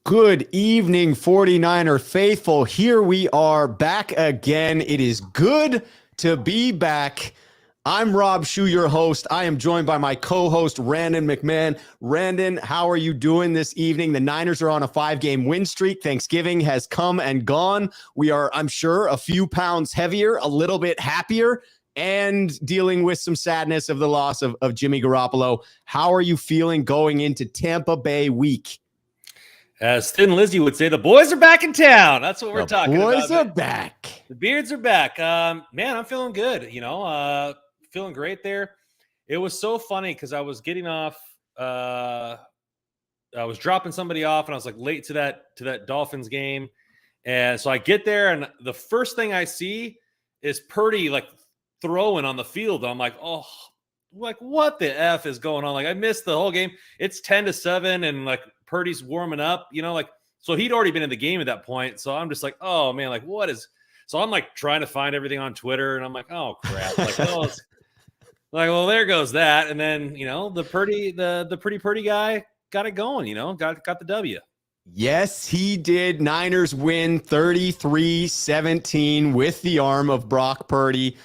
Good evening, 49er faithful. Here we are back again. It is good to be back. I'm Rob Schuh, your host. I am joined by my co-host, Randon McMahon. Randon, how are you doing this evening? The Niners are on a 5-game win streak. Thanksgiving has come and gone. We are, I'm sure, a few pounds heavier, a little bit happier, and dealing with some sadness of the loss of Jimmy Garoppolo. How are you feeling going into Tampa Bay week? As Thin Lizzy would say, the boys are back in town. That's what we're talking about. The boys are back. The beards are back. Man, I'm feeling good. Feeling great there. It was so funny because I was getting off. I was dropping somebody off, and I was like late to that Dolphins game. And so I get there, and the first thing I see is Purdy like throwing on the field. I'm like, oh, like what the F is going on? Like I missed the whole game. It's 10-7, and like Purdy's warming up, so he'd already been in the game at that point. So I'm just like, oh man, like what is, so I'm like trying to find everything on Twitter, and I'm like, oh crap. Like, oh, it's like, well, there goes that. And then, the pretty Purdy guy got it going, got the W. Yes, he did. Niners win 33-17 with the arm of Brock Purdy,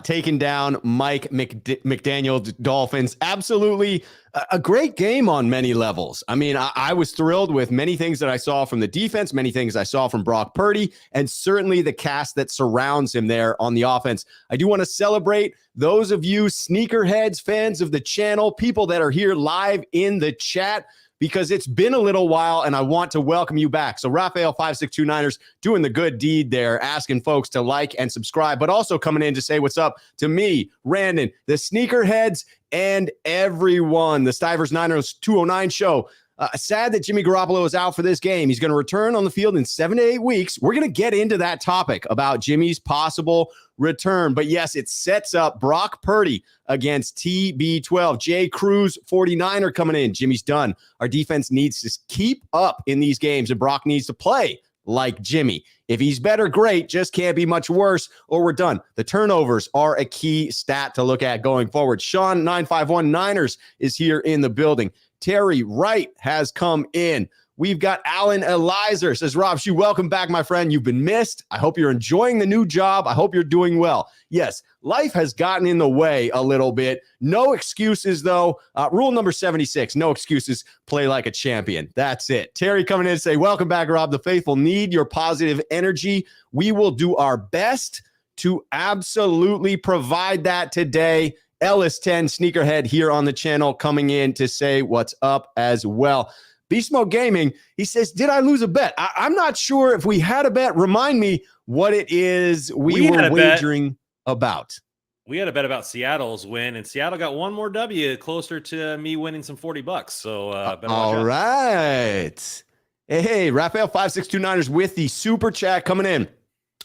taking down Mike McDaniel Dolphins. Absolutely a great game on many levels. I mean, I was thrilled with many things that I saw from the defense, many things I saw from Brock Purdy, and certainly the cast that surrounds him there on the offense. I do want to celebrate those of you sneakerheads, fans of the channel, people that are here live in the chat, because it's been a little while and I want to welcome you back. So Raphael 562 doing the good deed there, asking folks to like and subscribe, but also coming in to say what's up to me, Randon, the sneakerheads, and everyone. The Stivers Niners 209 show. Sad that Jimmy Garoppolo is out for this game. He's going to return on the field in 7 to 8 weeks. We're going to get into that topic about Jimmy's possible return. But yes, it sets up Brock Purdy against TB12. Jay Cruz, 49er coming in. Jimmy's done. Our defense needs to keep up in these games, and Brock needs to play like Jimmy. If he's better, great. Just can't be much worse, or we're done. The turnovers are a key stat to look at going forward. Sean 951 Niners is here in the building. Terry Wright has come in. We've got Alan Elizer, says, Rob Schuh, welcome back, my friend. You've been missed. I hope you're enjoying the new job. I hope you're doing well. Yes, life has gotten in the way a little bit. No excuses, though. Rule number 76, no excuses. Play like a champion. That's it. Terry coming in and say, welcome back, Rob. The faithful need your positive energy. We will do our best to absolutely provide that today. Ellis 10 Sneakerhead here on the channel coming in to say what's up as well. Beast Mode Gaming, he says, did I lose a bet? I'm not sure if we had a bet. Remind me what it is we were wagering about. We had a bet about Seattle's win, and Seattle got one more W closer to me winning some $40. So, all right. Hey, Raphael 562 with the super chat coming in.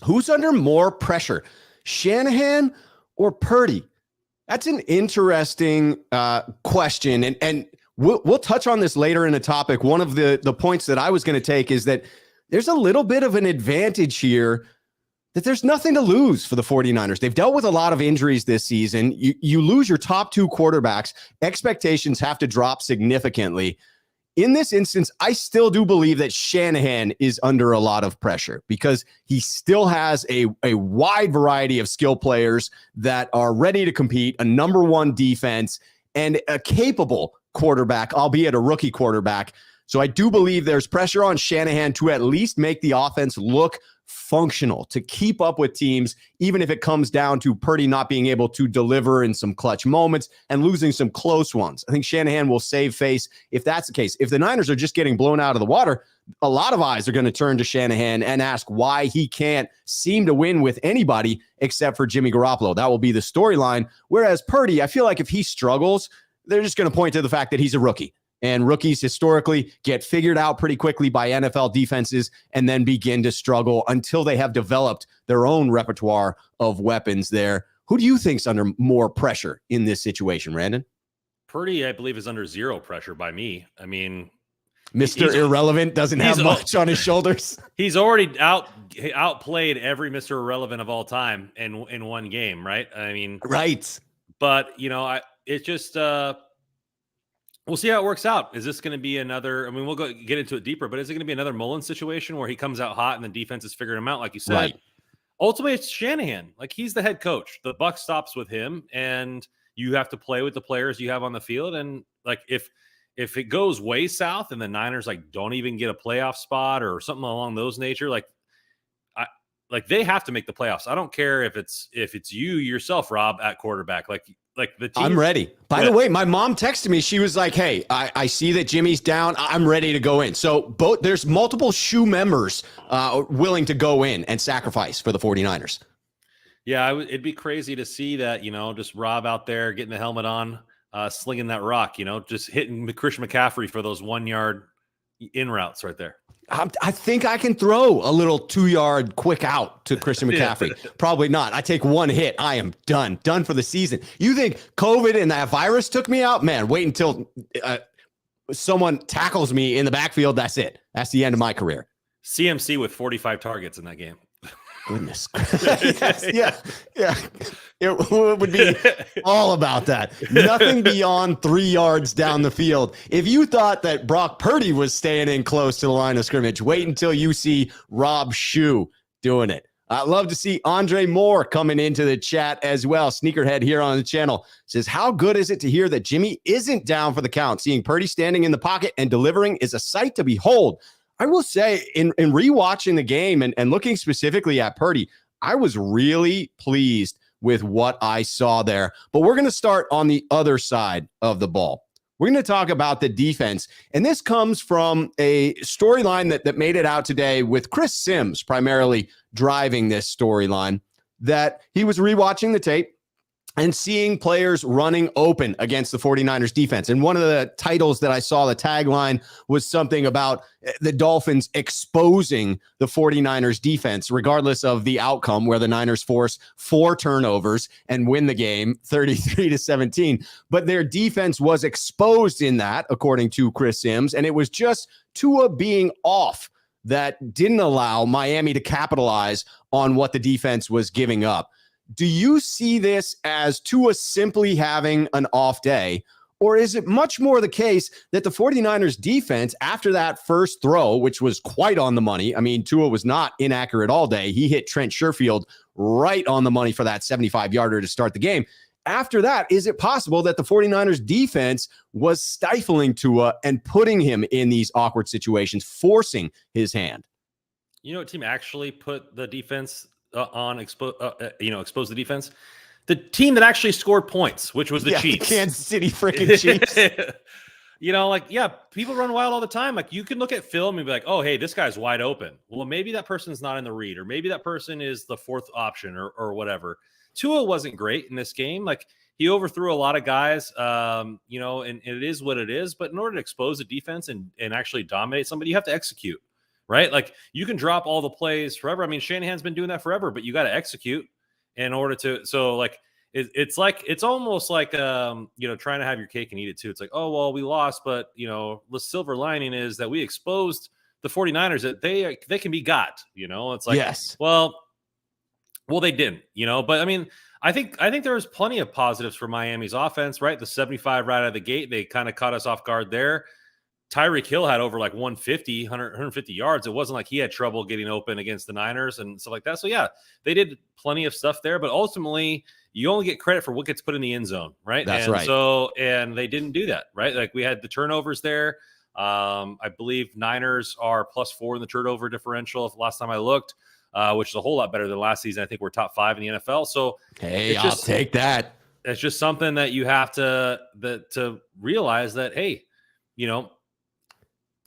Who's under more pressure, Shanahan or Purdy? That's an interesting question, and we'll touch on this later in a topic. One of the points that I was going to take is that there's a little bit of an advantage here that there's nothing to lose for the 49ers. They've dealt with a lot of injuries this season. You lose your top two quarterbacks. Expectations have to drop significantly. In this instance, I still do believe that Shanahan is under a lot of pressure because he still has a wide variety of skill players that are ready to compete, a number one defense, and a capable quarterback, albeit a rookie quarterback. So I do believe there's pressure on Shanahan to at least make the offense look functional, to keep up with teams, even if it comes down to Purdy not being able to deliver in some clutch moments and losing some close ones. I think Shanahan will save face if that's the case. If the Niners are just getting blown out of the water, a lot of eyes are going to turn to Shanahan and ask why he can't seem to win with anybody except for Jimmy Garoppolo. That will be the storyline. Whereas Purdy, I feel like if he struggles, they're just going to point to the fact that he's a rookie. And rookies historically get figured out pretty quickly by NFL defenses and then begin to struggle until they have developed their own repertoire of weapons there. Who do you think's under more pressure in this situation, Randon? Purdy, I believe, is under zero pressure by me. I mean, Mr. Irrelevant doesn't have much on his shoulders. He's already outplayed every Mr. Irrelevant of all time in one game, right? I mean, right. But, it's just We'll see how it works out. Is this going to be another? I mean, we'll get into it deeper, but is it going to be another Mullen situation where he comes out hot and the defense is figuring him out, like you said? Right. Ultimately, it's Shanahan. Like, he's the head coach. The buck stops with him, and you have to play with the players you have on the field. And like, if it goes way south and the Niners like don't even get a playoff spot or something along those nature, like they have to make the playoffs. I don't care if it's you yourself, Rob, at quarterback. Like the team. I'm ready. By the way, my mom texted me. She was like, "Hey, I see that Jimmy's down. I'm ready to go in." So there's multiple Schuh members willing to go in and sacrifice for the 49ers. Yeah, it'd be crazy to see that, just Rob out there getting the helmet on, slinging that rock, just hitting Christian McCaffrey for those 1 yard in routes right there. I think I can throw a little 2-yard quick out to Christian McCaffrey. Probably not. I take one hit. I am done for the season. You think COVID and that virus took me out? Man, wait until someone tackles me in the backfield. That's it. That's the end of my career. CMC with 45 targets in that game. Goodness. Yeah. It would be all about that. Nothing beyond 3 yards down the field. If you thought that Brock Purdy was staying in close to the line of scrimmage, wait until you see Rob Schuh doing it. I'd love to see Andre Moore coming into the chat as well. Sneakerhead here on the channel says, how good is it to hear that Jimmy isn't down for the count? Seeing Purdy standing in the pocket and delivering is a sight to behold. I will say, in rewatching the game and looking specifically at Purdy, I was really pleased with what I saw there. But we're going to start on the other side of the ball. We're going to talk about the defense. And this comes from a storyline that made it out today with Chris Sims primarily driving this storyline, that he was rewatching the tape and seeing players running open against the 49ers defense. And one of the titles that I saw, the tagline, was something about the Dolphins exposing the 49ers defense, regardless of the outcome, where the Niners force 4 turnovers and win the game 33-17. But their defense was exposed in that, according to Chris Sims. And it was just Tua being off that didn't allow Miami to capitalize on what the defense was giving up. Do you see this as Tua simply having an off day, or is it much more the case that the 49ers defense, after that first throw, which was quite on the money, I mean, Tua was not inaccurate all day. He hit Trent Sherfield right on the money for that 75-yarder to start the game. After that, is it possible that the 49ers defense was stifling Tua and putting him in these awkward situations, forcing his hand? You know what team actually put the defense expose the defense? The team that actually scored points, which was the Chiefs. Kansas City freaking Chiefs. People run wild all the time. Like, you can look at film and be like, oh, hey, this guy's wide open. Well, maybe that person's not in the read, or maybe that person is the fourth option or whatever. Tua wasn't great in this game. Like, he overthrew a lot of guys, and it is what it is. But in order to expose a defense and actually dominate somebody, you have to execute. Right? Like, you can drop all the plays forever. I mean, Shanahan's been doing that forever, but you got to execute in order to. So, like, it's almost like trying to have your cake and eat it too. It's like, oh, well, we lost, but the silver lining is that we exposed the 49ers that they can be got. It's like, yes, well, they didn't. But I mean, I think there was plenty of positives for Miami's offense. Right, the 75 right out of the gate, they kind of caught us off guard there. Tyreek Hill had over like 150 yards. It wasn't like he had trouble getting open against the Niners and stuff like that. So, yeah, they did plenty of stuff there. But ultimately, you only get credit for what gets put in the end zone, right? That's right. And they didn't do that, right? Like, we had the turnovers there. I believe Niners are +4 in the turnover differential last time I looked, which is a whole lot better than last season. I think we're top 5 in the NFL. So, hey, I'll take that. It's just something that you have to realize that, hey,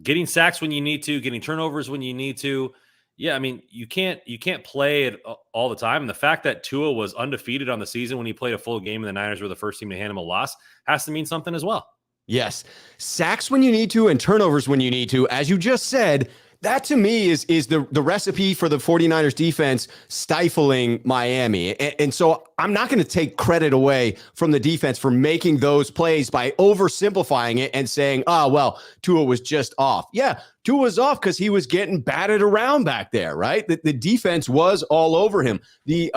getting sacks when you need to, getting turnovers when you need to. Yeah, I mean, you can't play it all the time. And the fact that Tua was undefeated on the season when he played a full game and the Niners were the first team to hand him a loss has to mean something as well. Yes. Sacks when you need to and turnovers when you need to. As you just said, that to me is the recipe for the 49ers defense stifling Miami. And so I'm not going to take credit away from the defense for making those plays by oversimplifying it and saying, oh, well, Tua was just off. Yeah, Tua was off because he was getting batted around back there, right? The defense was all over him. The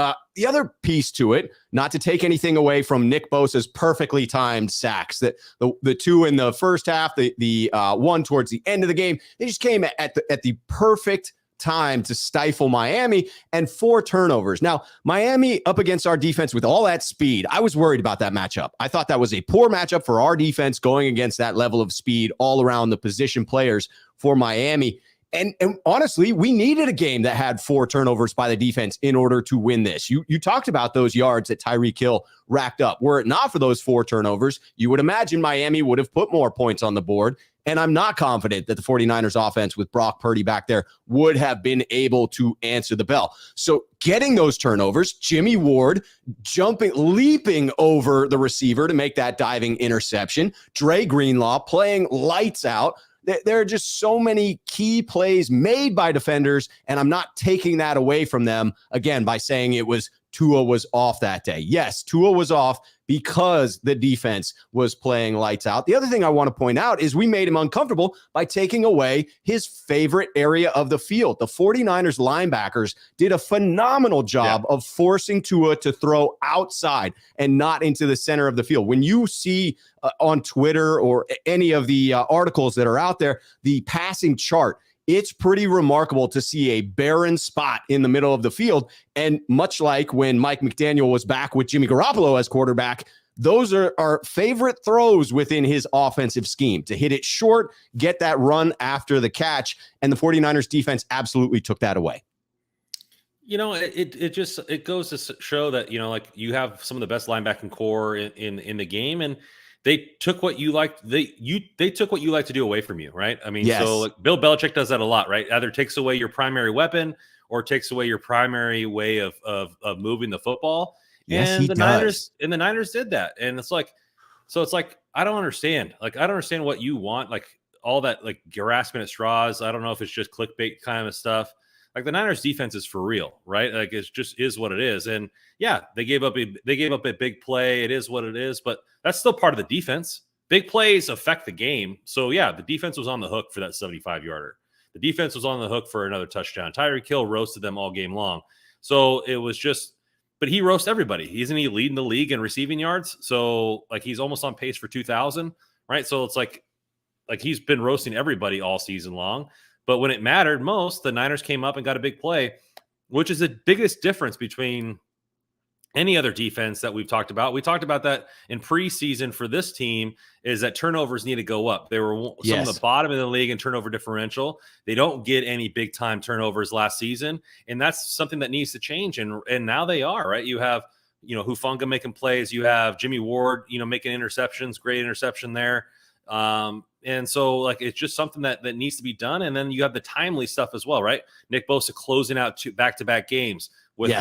other piece to it, not to take anything away from Nick Bosa's perfectly timed sacks, that the two in the first half, the one towards the end of the game, they just came at the perfect time to stifle Miami, and 4 turnovers. Now, Miami up against our defense with all that speed, I was worried about that matchup. I thought that was a poor matchup for our defense going against that level of speed all around the position players for Miami. And honestly, we needed a game that had 4 turnovers by the defense in order to win this. You talked about those yards that Tyreek Hill racked up. Were it not for those 4 turnovers, you would imagine Miami would have put more points on the board. And I'm not confident that the 49ers offense with Brock Purdy back there would have been able to answer the bell. So getting those turnovers, Jimmy Ward leaping over the receiver to make that diving interception, Dre Greenlaw playing lights out. There are just so many key plays made by defenders, and I'm not taking that away from them, again, by saying Tua was off that day. Yes, Tua was off because the defense was playing lights out. The other thing I want to point out is we made him uncomfortable by taking away his favorite area of the field. The 49ers linebackers did a phenomenal job of forcing Tua to throw outside and not into the center of the field. When you see on Twitter or any of the articles that are out there, the passing chart, it's pretty remarkable to see a barren spot in the middle of the field. And much like when Mike McDaniel was back with Jimmy Garoppolo as quarterback, those are our favorite throws within his offensive scheme, to hit it short, get that run after the catch. And the 49ers defense absolutely took that away. You know, it goes to show that, you know, like, you have some of the best linebacking core in the game, and they took what you liked. They took what you like to do away from you, right? I mean, yes. So like, Bill Belichick does that a lot, right? Either takes away your primary weapon or takes away your primary way of moving the football. Yes, and he the does. Niners did that. And it's like, I don't understand. Like, I don't understand what you want. Like, all that, like, grasping at straws. I don't know if it's just clickbait kind of stuff. Like, the Niners defense is for real, right? Like, it just is what it is. And yeah, they gave up a big play. It is what it is, but that's still part of the defense. Big plays affect the game. So yeah, the defense was on the hook for that 75-yarder. The defense was on the hook for another touchdown. Tyreek Hill roasted them all game long. So it was just, but he roasts everybody. Isn't he leading the league in receiving yards? So like, he's almost on pace for 2,000, right? So it's like he's been roasting everybody all season long. But when it mattered most, the Niners came up and got a big play, which is the biggest difference between any other defense that we've talked about. We talked about that in preseason for this team, is that turnovers need to go up. They were some of the bottom of the league in turnover differential. They don't get any big time turnovers last season. And that's something that needs to change. And now they are, right? You have, you know, Hufanga making plays. You have Jimmy Ward, you know, making interceptions, great interception there. And so like, it's just something that needs to be done. And then you have the timely stuff as well, right? Nick Bosa closing out 2 back-to-back games with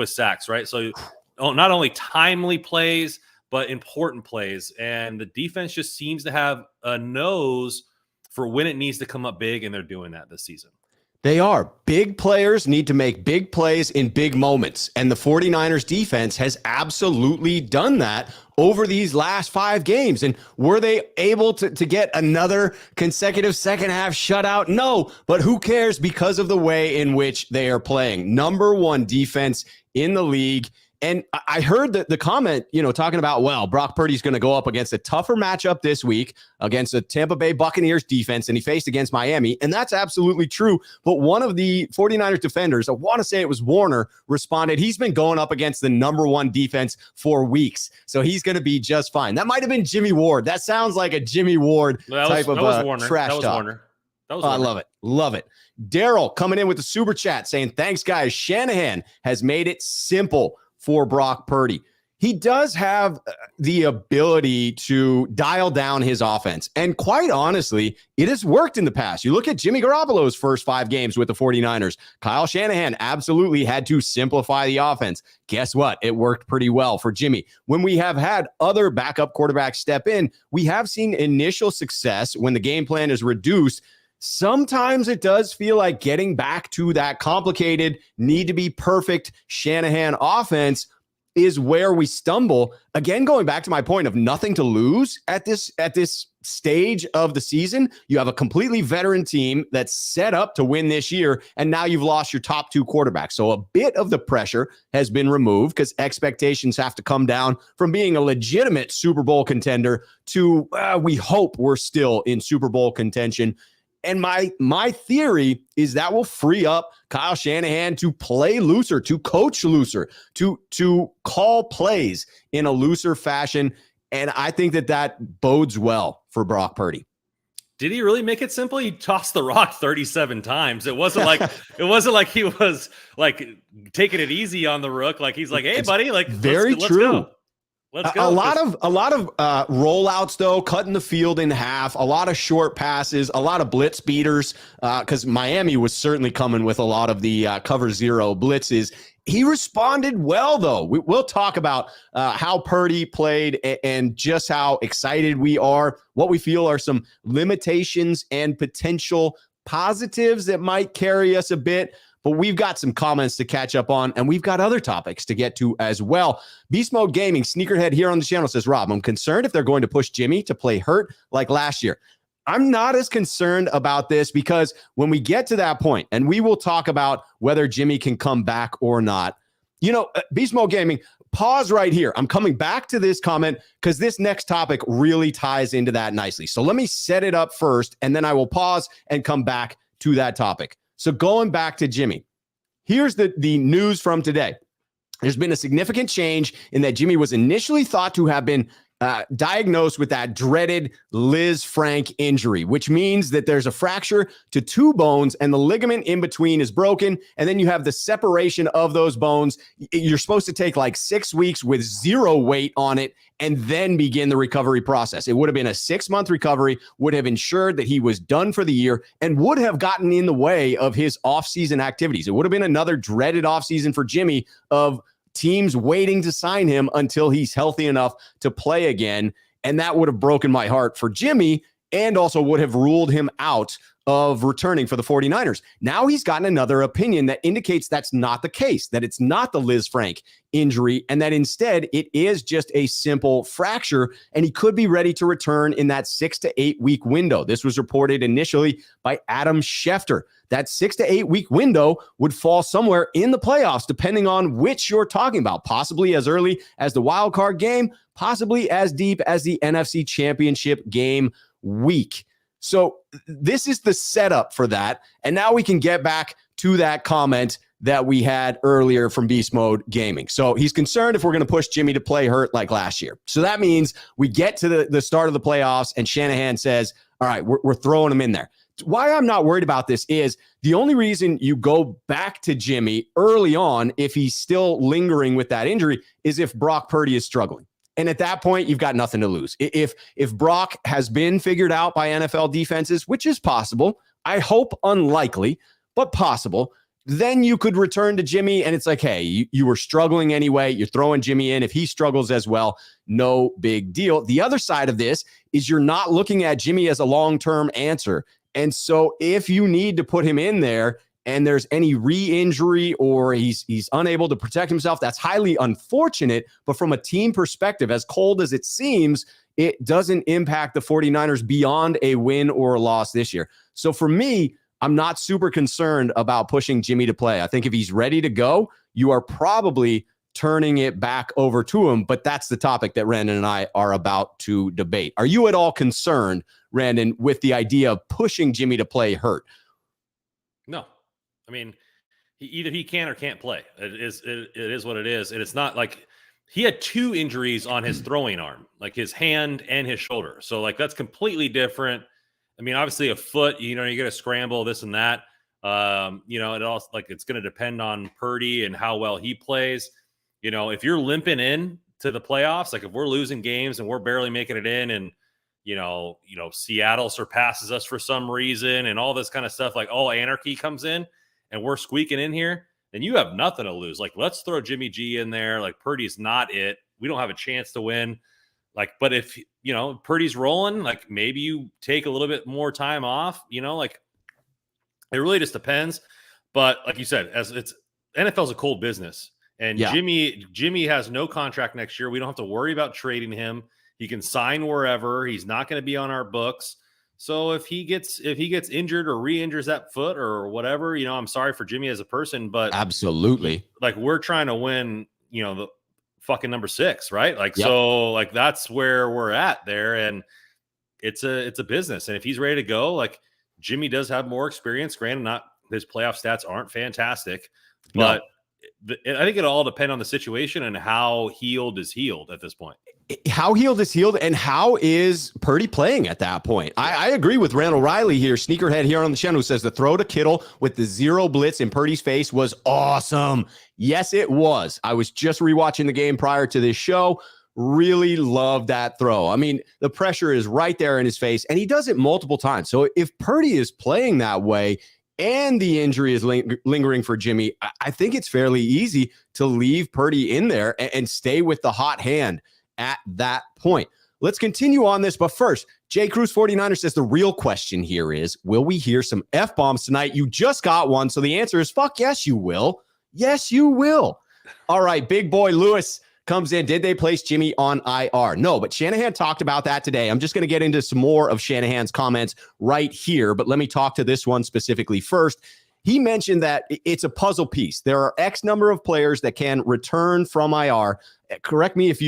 sacks, right? So not only timely plays, but important plays. And the defense just seems to have a nose for when it needs to come up big, and they're doing that this season. They are. Big players need to make big plays in big moments. And the 49ers defense has absolutely done that over these last 5 games. And were they able to get another consecutive second half shutout? No, but who cares, because of the way in which they are playing. Number 1 defense in the league. And I heard the comment, you know, talking about, well, Brock Purdy's going to go up against a tougher matchup this week against the Tampa Bay Buccaneers defense, and he faced against Miami. And that's absolutely true. But one of the 49ers defenders, I want to say it was Warner, responded, he's been going up against the number 1 defense for weeks, so he's going to be just fine. That might have been Jimmy Ward. That sounds like a Jimmy Ward type of trash talk. Warner. That was Warner. I love it. Love it. Daryl coming in with the super chat saying, thanks, guys. Shanahan has made it simple for Brock Purdy. He does have the ability to dial down his offense. And quite honestly, it has worked in the past. You look at Jimmy Garoppolo's first 5 games with the 49ers. Kyle Shanahan absolutely had to simplify the offense. Guess what? It worked pretty well for Jimmy. When we have had other backup quarterbacks step in, we have seen initial success when the game plan is reduced. Sometimes it does feel like getting back to that complicated, need to be perfect Shanahan offense is where we stumble. Again, going back to my point of nothing to lose at this stage of the season. You have a completely veteran team that's set up to win this year, and now you've lost your top two quarterbacks. So a bit of the pressure has been removed because expectations have to come down from being a legitimate Super Bowl contender to we hope we're still in Super Bowl contention. And my theory is that will free up Kyle Shanahan to play looser, to coach looser, to call plays in a looser fashion. And I think that bodes well for Brock Purdy. Did he really make it simple? He tossed the rock 37 times. It wasn't like he was like taking it easy on the rook. Like he's like, hey, buddy, like very let's true. Go. Let's go. A lot of rollouts though, cutting the field in half, a lot of short passes, a lot of blitz beaters, because Miami was certainly coming with a lot of the cover zero blitzes. He responded well, though. We'll talk about how Purdy played and just how excited we are, what we feel are some limitations and potential positives that might carry us a bit. But we've got some comments to catch up on, and we've got other topics to get to as well. Beast Mode Gaming, Sneakerhead here on the channel says, Rob, I'm concerned if they're going to push Jimmy to play hurt like last year. I'm not as concerned about this because when we get to that point, and we will talk about whether Jimmy can come back or not, Beast Mode Gaming, pause right here. I'm coming back to this comment because this next topic really ties into that nicely. So let me set it up first, and then I will pause and come back to that topic. So going back to Jimmy, here's the news from today. There's been a significant change in that Jimmy was initially thought to have been diagnosed with that dreaded Liz Frank injury, which means that there's a fracture to two bones and the ligament in between is broken. And then you have the separation of those bones. You're supposed to take like 6 weeks with zero weight on it and then begin the recovery process. It would have been a 6-month recovery, would have ensured that he was done for the year and would have gotten in the way of his offseason activities. It would have been another dreaded offseason for Jimmy of teams waiting to sign him until he's healthy enough to play again. And that would have broken my heart for Jimmy and also would have ruled him out of returning for the 49ers. Now he's gotten another opinion that indicates that's not the case, that it's not the Liz Frank injury, and that instead it is just a simple fracture, and he could be ready to return in that 6 to 8 week window. This was reported initially by Adam Schefter. That 6 to 8 week window would fall somewhere in the playoffs, depending on which you're talking about, possibly as early as the wild card game, possibly as deep as the NFC Championship game week. So this is the setup for that. And now we can get back to that comment that we had earlier from Beast Mode Gaming. So he's concerned if we're going to push Jimmy to play hurt like last year. So that means we get to the start of the playoffs and Shanahan says, all right, we're throwing him in there. Why I'm not worried about this is the only reason you go back to Jimmy early on, if he's still lingering with that injury, is if Brock Purdy is struggling. And at that point, you've got nothing to lose. If Brock has been figured out by NFL defenses, which is possible, I hope unlikely, but possible, then you could return to Jimmy and it's like, hey, you were struggling anyway. You're throwing Jimmy in. If he struggles as well, no big deal. The other side of this is you're not looking at Jimmy as a long-term answer. And so if you need to put him in there and there's any re-injury or he's unable to protect himself, that's highly unfortunate. But from a team perspective, as cold as it seems, it doesn't impact the 49ers beyond a win or a loss this year. So for me, I'm not super concerned about pushing Jimmy to play. I think if he's ready to go, you are probably turning it back over to him. But that's the topic that Randon and I are about to debate. Are you at all concerned, Randon, with the idea of pushing Jimmy to play hurt? No. I mean, either he can or can't play. It is what it is. And it's not like he had 2 injuries on his throwing arm, like his hand and his shoulder. So like that's completely different. I mean, obviously a foot, you're going to scramble this and that. It also like it's going to depend on Purdy and how well he plays. If you're limping in to the playoffs, like if we're losing games and we're barely making it in and, Seattle surpasses us for some reason and all this kind of stuff, like all anarchy comes in and we're squeaking in here, then you have nothing to lose. Like, let's throw Jimmy G in there. Like Purdy's not it. We don't have a chance to win. Like, but if, Purdy's rolling, like maybe you take a little bit more time off, like it really just depends. But like you said, as it's NFL's a cold business And Yeah. Jimmy has no contract next year. We don't have to worry about trading him. He can sign wherever. He's not going to be on our books. So if he gets injured or re-injures that foot or whatever, I'm sorry for Jimmy as a person, but Absolutely. like we're trying to win, the fucking number 6, right? Like, Yep. so like that's where we're at there. And it's a business. And if he's ready to go, like Jimmy does have more experience. Granted, not his playoff stats aren't fantastic, but I think it'll all depend on the situation and how healed is healed at this point. How healed is healed, and how is Purdy playing at that point? I agree with Randall Riley here, sneakerhead here on the channel, who says the throw to Kittle with the 0 blitz in Purdy's face was awesome. Yes, it was. I was just rewatching the game prior to this show. Really loved that throw. I mean, the pressure is right there in his face, and he does it multiple times. So if Purdy is playing that way and the injury is lingering for Jimmy, I think it's fairly easy to leave Purdy in there and stay with the hot hand at that point. Let's continue on this. But first, J. Cruz 49er says the real question here is, will we hear some F-bombs tonight? You just got one. So the answer is, fuck yes, you will. Yes, you will. All right, big boy Lewis comes in. Did they place Jimmy on IR? No, but Shanahan talked about that today. I'm just going to get into some more of Shanahan's comments right here, but let me talk to this one specifically first. He mentioned that it's a puzzle piece. There are X number of players that can return from IR. Correct me if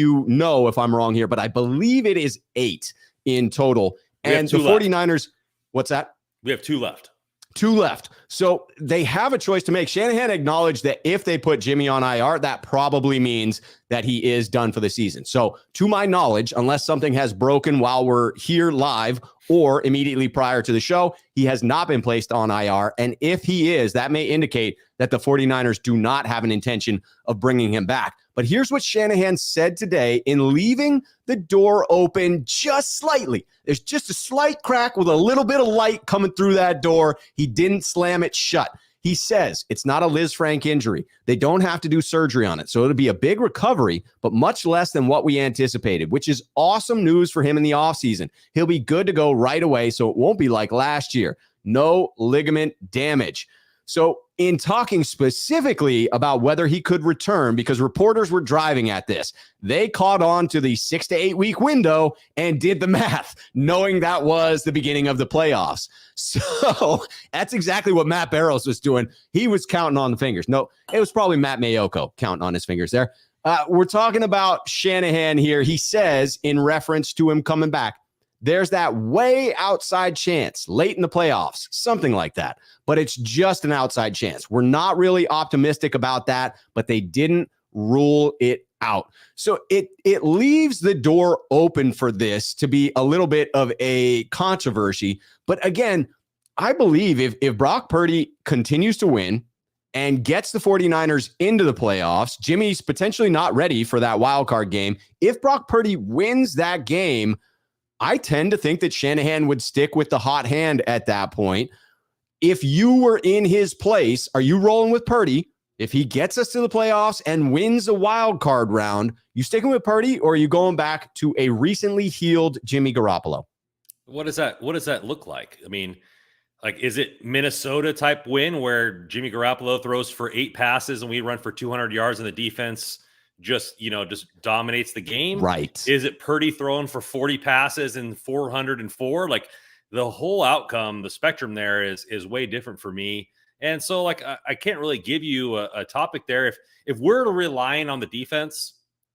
I'm wrong here, but I believe it is 8 in total. And the 49ers, what's that? We have 2 left. 2 left. So they have a choice to make. Shanahan acknowledged that if they put Jimmy on IR, that probably means that he is done for the season. So to my knowledge, unless something has broken while we're here live or immediately prior to the show, he has not been placed on IR. And if he is, that may indicate that the 49ers do not have an intention of bringing him back. But here's what Shanahan said today in leaving the door open just slightly. There's just a slight crack with a little bit of light coming through that door. He didn't slam it shut. He says it's not a Liz Frank injury. They don't have to do surgery on it. So it'll be a big recovery, but much less than what we anticipated, which is awesome news for him in the offseason. He'll be good to go right away, so it won't be like last year. No ligament damage. So in talking specifically about whether he could return, because reporters were driving at this, they caught on to the 6 to 8 week window and did the math, knowing that was the beginning of the playoffs. So that's exactly what Matt Barrows was doing. He was counting on the fingers. No, it was probably Matt Mayoko counting on his fingers there. We're talking about Shanahan here. He says, in reference to him coming back, there's that way outside chance late in the playoffs, something like that. But it's just an outside chance. We're not really optimistic about that, but they didn't rule it out. So it leaves the door open for this to be a little bit of a controversy. But again, I believe if Brock Purdy continues to win and gets the 49ers into the playoffs, Jimmy's potentially not ready for that wild card game. If Brock Purdy wins that game, I tend to think that Shanahan would stick with the hot hand at that point. If you were in his place, are you rolling with Purdy? If he gets us to the playoffs and wins a wild card round, you sticking with Purdy, or are you going back to a recently healed Jimmy Garoppolo? What does that look like? I mean, like, is it Minnesota type win where Jimmy Garoppolo throws for 8 passes and we run for 200 yards and the defense just dominates the game? Right. Is it Purdy throwing for 40 passes and 404? Like, the whole outcome, the spectrum there is way different for me. And so, like, I can't really give you a topic there. If we're relying on the defense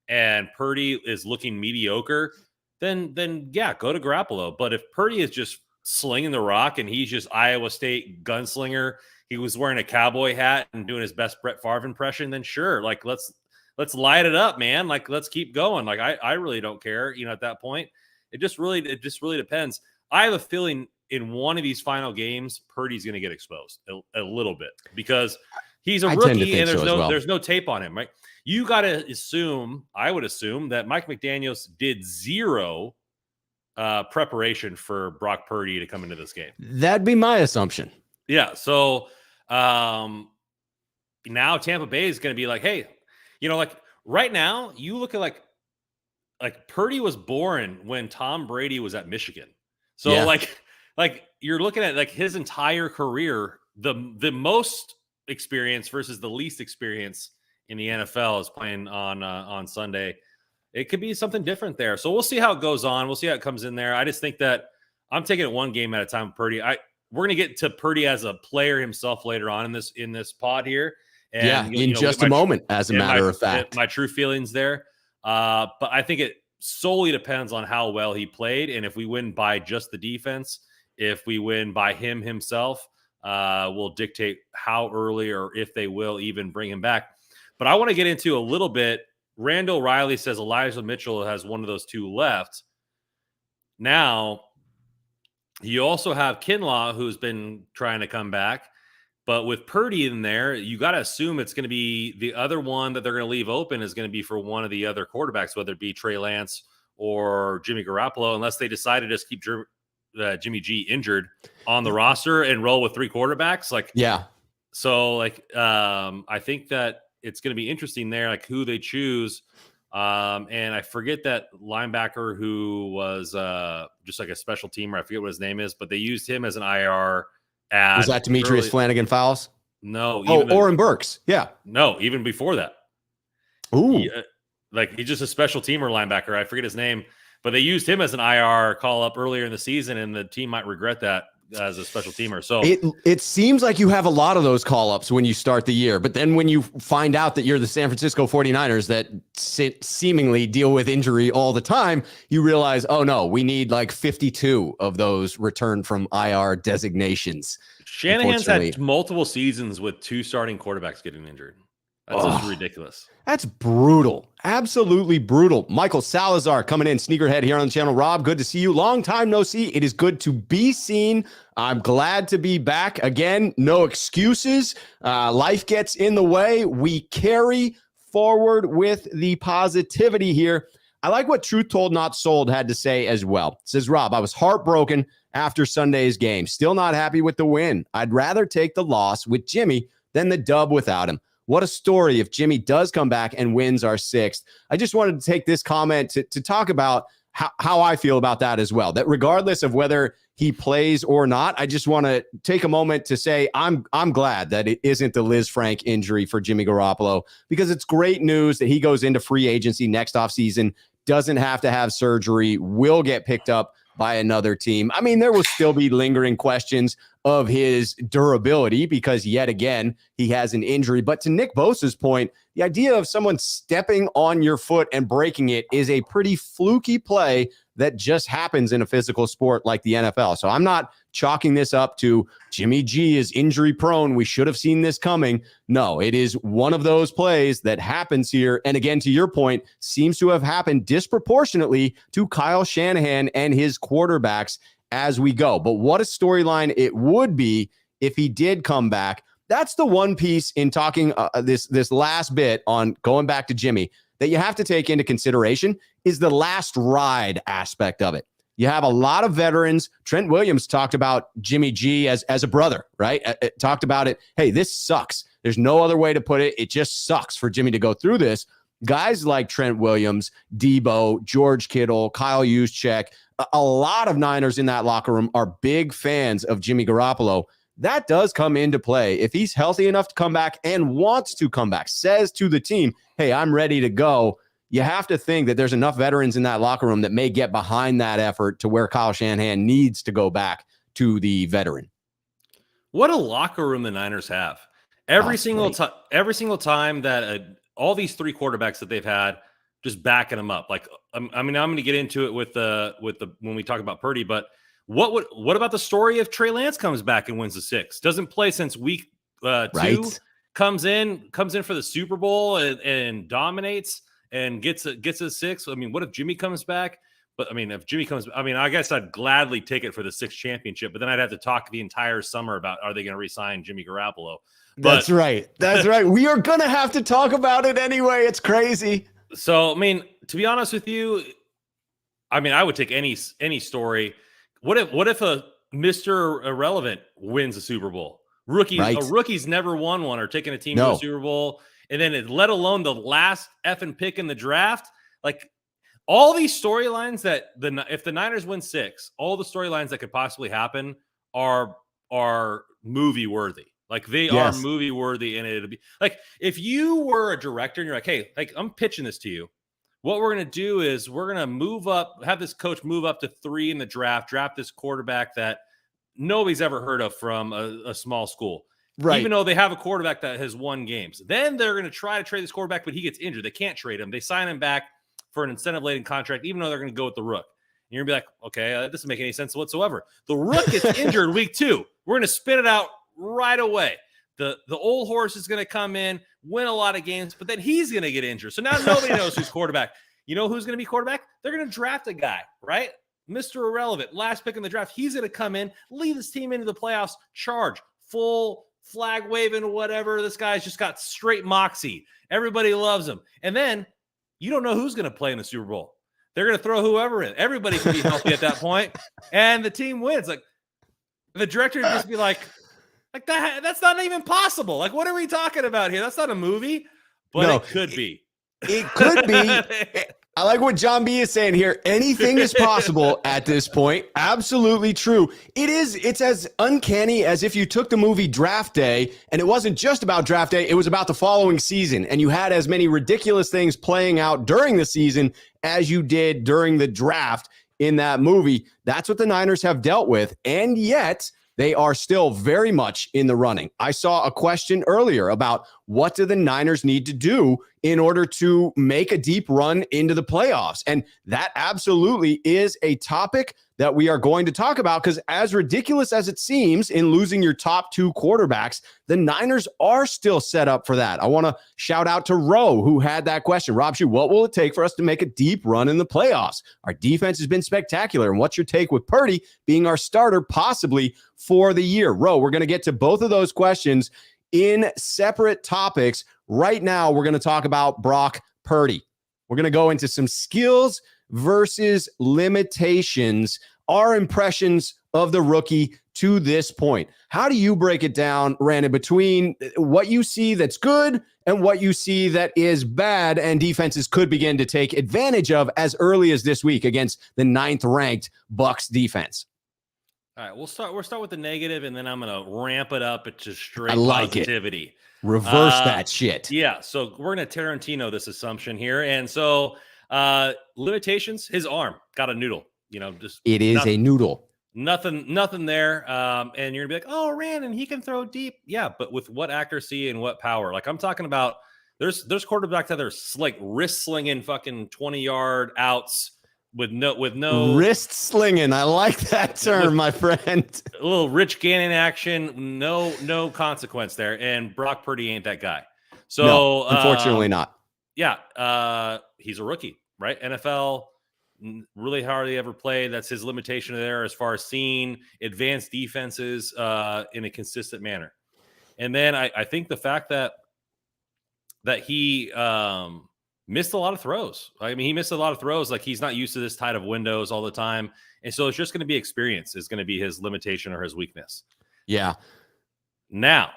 and Purdy is looking mediocre, then yeah, go to Garoppolo. But if Purdy is just slinging the rock and he's just Iowa State gunslinger, he was wearing a cowboy hat and doing his best Brett Favre impression, then sure, like, let's light it up, man. Like, let's keep going. Like, I really don't care, at that point. It just really depends. I have a feeling in one of these final games, Purdy's going to get exposed a little bit because he's a rookie and there's no tape on him, right? You got to assume, I would assume, that Mike McDaniel did 0 preparation for Brock Purdy to come into this game. That'd be my assumption. Yeah. So now Tampa Bay is going to be like, hey, like right now, you look at like Purdy was born when Tom Brady was at Michigan. So yeah. like you're looking at like his entire career, the most experience versus the least experience in the NFL is playing on Sunday. It could be something different there. So we'll see how it goes on. We'll see how it comes in there. I just think that I'm taking it one game at a time. Purdy. We're gonna get to Purdy as a player himself later on in this pod here. And in just a moment, as a matter of fact, my true feelings there. But I think it solely depends on how well he played, and if we win by just the defense, if we win by him himself, will dictate how early or if they will even bring him back. But I want to get into a little bit. Randall Riley says Elijah Mitchell has one of those two left. Now, you also have Kinlaw, who's been trying to come back. But with Purdy in there, you got to assume it's going to be the other one that they're going to leave open is going to be for one of the other quarterbacks, whether it be Trey Lance or Jimmy Garoppolo, unless they decide to just keep Jimmy G injured on the roster and roll with three quarterbacks. So I think that it's going to be interesting there, like who they choose. And I forget that linebacker who was just like a special teamer. I forget what his name is, but they used him as an IR. Was that Demetrius Flanagan Fowles? No. Oren Burks. Yeah. No, even before that. Ooh. He's just a special teamer linebacker. I forget his name, but they used him as an IR call up earlier in the season, and the team might regret that as a special teamer. So it seems like you have a lot of those call-ups when you start the year, but then when you find out that you're the San Francisco 49ers that seemingly deal with injury all the time, you realize, oh no, we need like 52 of those return from IR designations. Shanahan's had multiple seasons with two starting quarterbacks getting injured. That's just ridiculous. That's brutal. Absolutely brutal. Michael Salazar coming in, Sneakerhead here on the channel. Rob, good to see you. Long time no see. It is good to be seen. I'm glad to be back. Again, no excuses. Life gets in the way. We carry forward with the positivity here. I like what Truth Told Not Sold had to say as well. It says, Rob, I was heartbroken after Sunday's game. Still not happy with the win. I'd rather take the loss with Jimmy than the dub without him. What a story if Jimmy does come back and wins our sixth. I just wanted to take this comment to talk about how I feel about that as well. That regardless of whether he plays or not, I just want to take a moment to say I'm glad that it isn't the Liz Frank injury for Jimmy Garoppolo, because it's great news that he goes into free agency next offseason, doesn't have to have surgery, will get picked up by another team. I mean, there will still be lingering questions of his durability because, yet again, he has an injury. But to Nick Bosa's point, the idea of someone stepping on your foot and breaking it is a pretty fluky play that just happens in a physical sport like the NFL. So I'm not chalking this up to Jimmy G is injury prone. We should have seen this coming. No, it is one of those plays that happens here. And again, to your point, seems to have happened disproportionately to Kyle Shanahan and his quarterbacks as we go. But what a storyline it would be if he did come back. That's the one piece in talking this last bit on going back to Jimmy that you have to take into consideration is the last ride aspect of it. You have a lot of veterans. Trent Williams talked about Jimmy G as a brother, right? Talked about it. Hey, this sucks. There's no other way to put it. It just sucks for Jimmy to go through this. Guys like Trent Williams, Debo, George Kittle, Kyle Juszczyk, a lot of Niners in that locker room are big fans of Jimmy Garoppolo. That does come into play. If he's healthy enough to come back and wants to come back, says to the team, hey, I'm ready to go, you have to think that there's enough veterans in that locker room that may get behind that effort to where Kyle Shanahan needs to go back to the veteran. What a locker room the Niners have. Every single time that all these three quarterbacks that they've had, just backing them up. Like, I mean, I'm going to get into it with the when we talk about Purdy, but what about the story if Trey Lance comes back and wins the six? Doesn't play since week 2, comes in for the Super Bowl and dominates and gets a six. I mean, what if Jimmy comes back? But I mean, if Jimmy comes, I mean, I guess I'd gladly take it for the sixth championship, but then I'd have to talk the entire summer about are they going to re-sign Jimmy Garoppolo? That's right. That's right. We are going to have to talk about it anyway. It's crazy. So, I mean, to be honest with you, I mean, I would take any story. What if a Mr. Irrelevant wins a Super Bowl? Rookies never won one or taken a team to a Super Bowl, and then let alone the last effing pick in the draft. Like all these storylines that if the Niners win 6, all the storylines that could possibly happen are movie worthy. Like they are Yes. movie worthy, and it'll be like if you were a director and you're like, hey, like I'm pitching this to you. What we're gonna do is we're gonna move up, have this coach move up to 3 in the draft this quarterback that nobody's ever heard of from a small school. Right. Even though they have a quarterback that has won games. Then they're going to try to trade this quarterback, but he gets injured. They can't trade him. They sign him back for an incentive-laden contract, even though they're going to go with the rook. And you're going to be like, okay, that doesn't make any sense whatsoever. The rook gets injured week 2. We're going to spit it out right away. The old horse is going to come in, win a lot of games, but then he's going to get injured. So now nobody knows who's quarterback. You know who's going to be quarterback? They're going to draft a guy, right? Mr. Irrelevant, last pick in the draft. He's going to come in, lead this team into the playoffs, charge, full flag waving, whatever. This guy's just got straight moxie. Everybody loves him. And then you don't know who's going to play in the Super Bowl. They're going to throw whoever in. Everybody can be healthy at that point, and the team wins. Like the director would just be like that. That's not even possible. Like, what are we talking about here? That's not a movie, but No, it could be. It could be. I like what John B is saying here. Anything is possible at this point. Absolutely true. It's as uncanny as if you took the movie Draft Day and it wasn't just about Draft Day. It was about the following season. And you had as many ridiculous things playing out during the season as you did during the draft in that movie. That's what the Niners have dealt with. And yet they are still very much in the running. I saw a question earlier about what do the Niners need to do in order to make a deep run into the playoffs. And that absolutely is a topic that we are going to talk about, because as ridiculous as it seems in losing your top 2 quarterbacks, the Niners are still set up for that. I want to shout out to Roe, who had that question. Rob Schuh, what will it take for us to make a deep run in the playoffs? Our defense has been spectacular. And what's your take with Purdy being our starter possibly for the year? Roe, we're going to get to both of those questions in separate topics. Right now, we're going to talk about Brock Purdy. We're going to go into some skills versus limitations, our impressions of the rookie to this point. How do you break it down, Randon, between what you see that's good and what you see that is bad and defenses could begin to take advantage of as early as this week against the 9th-ranked Bucs defense? All right, we'll start with the negative, and then I'm going to ramp it up to straight It. positivity. Reverse that shit. Yeah, so we're going to Tarantino this assumption here. And so limitations, his arm got a noodle. Just it is a noodle. Nothing there. And you're going to be like, oh, Randon, he can throw deep. Yeah, but with what accuracy and what power? Like I'm talking about there's quarterbacks that are like wrist slinging fucking 20-yard outs with no wrist slinging. I like that term, my friend. A little Rich Gannon action, no consequence there. And Brock Purdy ain't that guy. So no, unfortunately not. Yeah, he's a rookie, right? NFL really hardly ever played. That's his limitation there as far as seeing advanced defenses in a consistent manner. And then I think the fact that he missed a lot of throws. I mean, he missed a lot of throws. Like he's not used to this tight of windows all the time. And so it's just going to be experience is going to be his limitation or his weakness. Yeah. Now,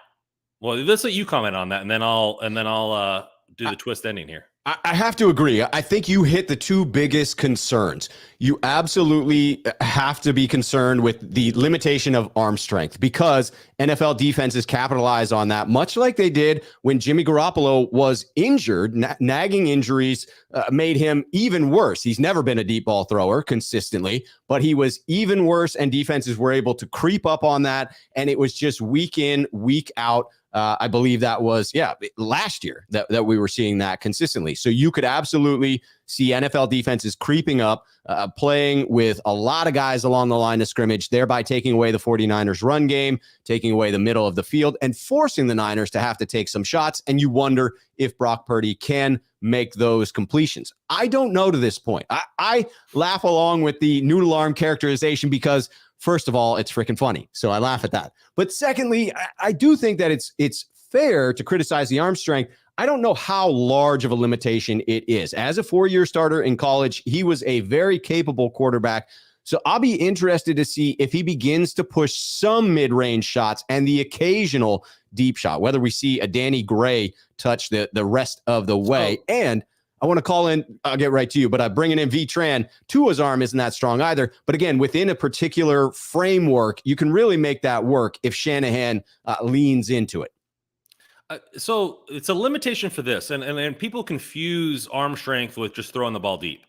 well, let's let you comment on that. And then I'll do the twist ending here. I have to agree. I think you hit the 2 biggest concerns. You absolutely have to be concerned with the limitation of arm strength, because NFL defenses capitalize on that, much like they did when Jimmy Garoppolo was injured. Nagging injuries made him even worse. He's never been a deep ball thrower consistently, but he was even worse, and defenses were able to creep up on that, and it was just week in, week out. I believe that was, last year that we were seeing that consistently. So you could absolutely see NFL defenses creeping up, playing with a lot of guys along the line of scrimmage, thereby taking away the 49ers run game, taking away the middle of the field, and forcing the Niners to have to take some shots. And you wonder if Brock Purdy can make those completions. I don't know to this point. I laugh along with the noodle arm characterization because, first of all, it's freaking funny. So I laugh at that. But secondly, I do think that it's fair to criticize the arm strength. I don't know how large of a limitation it is. As a 4-year starter in college, he was a very capable quarterback. So I'll be interested to see if he begins to push some mid-range shots and the occasional deep shot, whether we see a Danny Gray touch the rest of the way. And I want to call in, I'll get right to you, but bringing in V-Tran, Tua's arm isn't that strong either. But again, within a particular framework, you can really make that work if Shanahan leans into it. So it's a limitation for this. And people confuse arm strength with just throwing the ball deep.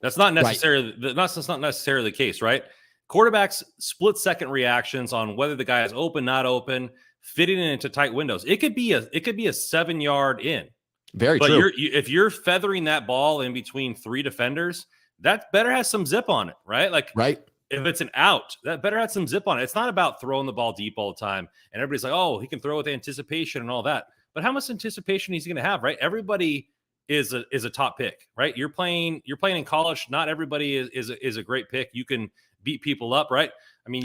That's not necessarily, that's not necessarily the case, right? Quarterbacks split second reactions on whether the guy is open, not open, fitting it into tight windows. It could be a 7-yard in. Very true. If you're feathering that ball in between 3 defenders, that better has some zip on it, right? Like, right. If it's an out, that better have some zip on it. It's not about throwing the ball deep all the time. And everybody's like, oh, he can throw with anticipation and all that. But how much anticipation he's going to have, right? Everybody is a top pick, right? You're playing in college. Not everybody is a great pick. You can beat people up, right? I mean,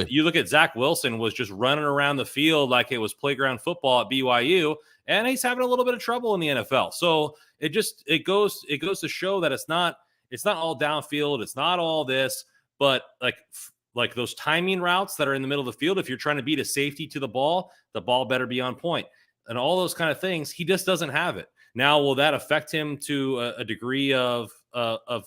you look at Zach Wilson was just running around the field like it was playground football at BYU, and he's having a little bit of trouble in the NFL. So it goes to show that it's not all downfield. It's not all this, but like those timing routes that are in the middle of the field. If you're trying to beat a safety to the ball better be on point, and all those kind of things. He just doesn't have it. Now, will that affect him to a degree of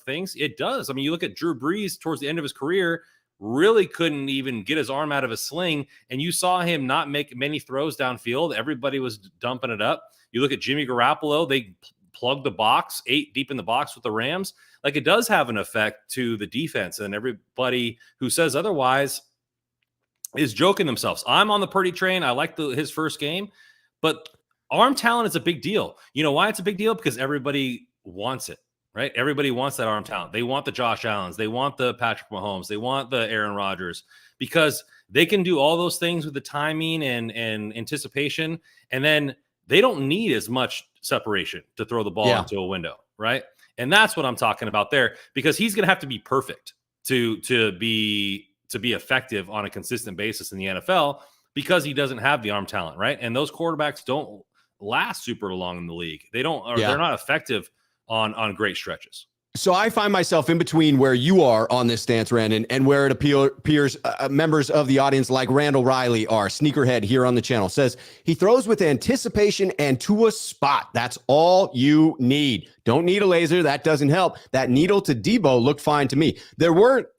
things? It does. I mean, you look at Drew Brees towards the end of his career, really couldn't even get his arm out of a sling, and you saw him not make many throws downfield. Everybody was dumping it up. You look at Jimmy Garoppolo, they plugged the box, 8 deep in the box with the Rams. Like, it does have an effect to the defense, and everybody who says otherwise is joking themselves. I'm on the Purdy train. I like his first game, but arm talent is a big deal. You know why it's a big deal? Because everybody wants it, right? Everybody wants that arm talent. They want the Josh Allens. They want the Patrick Mahomes. They want the Aaron Rodgers, because they can do all those things with the timing and anticipation. And then they don't need as much separation to throw the ball into a window, right? And that's what I'm talking about there, because he's going to have to be perfect to be effective on a consistent basis in the NFL, because he doesn't have the arm talent, right? And those quarterbacks don't last super long in the league. They're not effective on great stretches. So I find myself in between where you are on this stance, Randon, and where it appears members of the audience like Randall Riley are. Sneakerhead here on the channel says he throws with anticipation and to a spot. That's all you need. Don't need a laser. That doesn't help. That needle to Debo looked fine to me.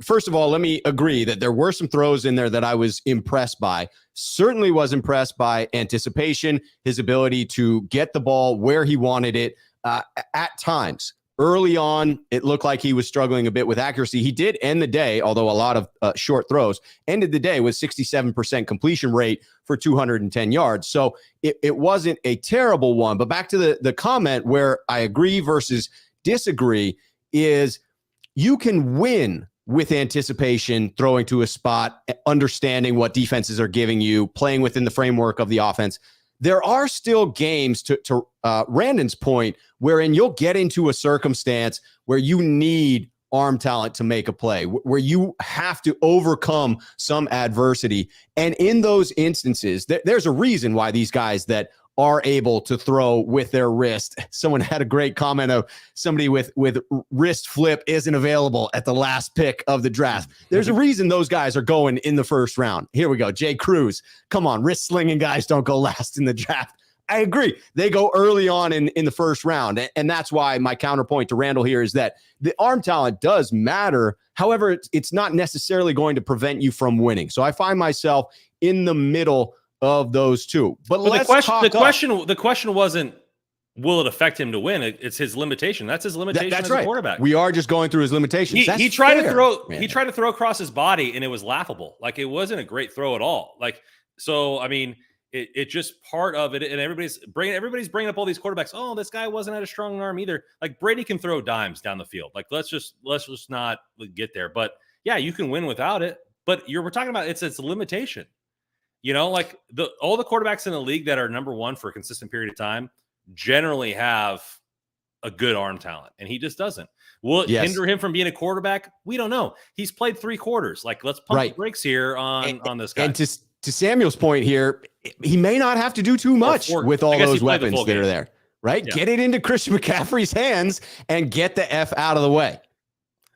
First of all, let me agree that there were some throws in there that I was impressed by. Certainly was impressed by anticipation, his ability to get the ball where he wanted it at times. Early on, it looked like he was struggling a bit with accuracy. He did end the day, although a lot of short throws, ended the day with 67% completion rate for 210 yards. So it wasn't a terrible one. But back to the comment where I agree versus disagree is you can win with anticipation, throwing to a spot, understanding what defenses are giving you, playing within the framework of the offense. There are still games, to Randon's point, wherein you'll get into a circumstance where you need arm talent to make a play, where you have to overcome some adversity. And in those instances, there's a reason why these guys that are able to throw with their wrist. Someone had a great comment of somebody with wrist flip isn't available at the last pick of the draft. There's a reason those guys are going in the first round. Here we go. Jay Cruz. Come on. Wrist slinging guys don't go last in the draft. I agree. They go early on in the first round. And that's why my counterpoint to Randall here is that the arm talent does matter. However, it's not necessarily going to prevent you from winning. So I find myself in the middle of those two. But the question wasn't, will it affect him to win? It's his limitation. That's his limitation as a quarterback. We are just going through his limitations. He tried to throw. Man. He tried to throw across his body, and it was laughable. Like, it wasn't a great throw at all. Like, so I mean, it just part of it. And everybody's bringing up all these quarterbacks. Oh, this guy wasn't at a strong arm either. Like, Brady can throw dimes down the field. Like, let's just not get there. But yeah, you can win without it. But we're talking about it's a limitation. You know, like all the quarterbacks in the league that are number one for a consistent period of time generally have a good arm talent, and he just doesn't. Will it hinder him from being a quarterback? We don't know. He's played 3 quarters. Like, let's pump the brakes here on this guy. And to Samuel's point here, he may not have to do too much with all those weapons that are there, right? Yeah. Get it into Christian McCaffrey's hands and get the F out of the way.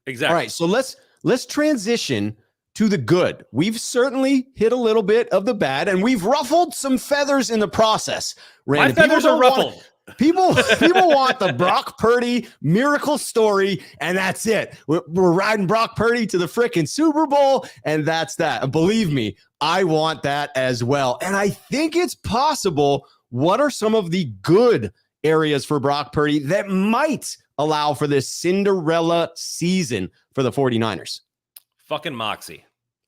Exactly. All right, so let's transition to the good. We've certainly hit a little bit of the bad, and we've ruffled some feathers in the process. Random. My feathers are ruffled. People want the Brock Purdy miracle story, and that's it. We're riding Brock Purdy to the frickin' Super Bowl, and that's that. And believe me, I want that as well. And I think it's possible. What are some of the good areas for Brock Purdy that might allow for this Cinderella season for the 49ers? Fucking moxie.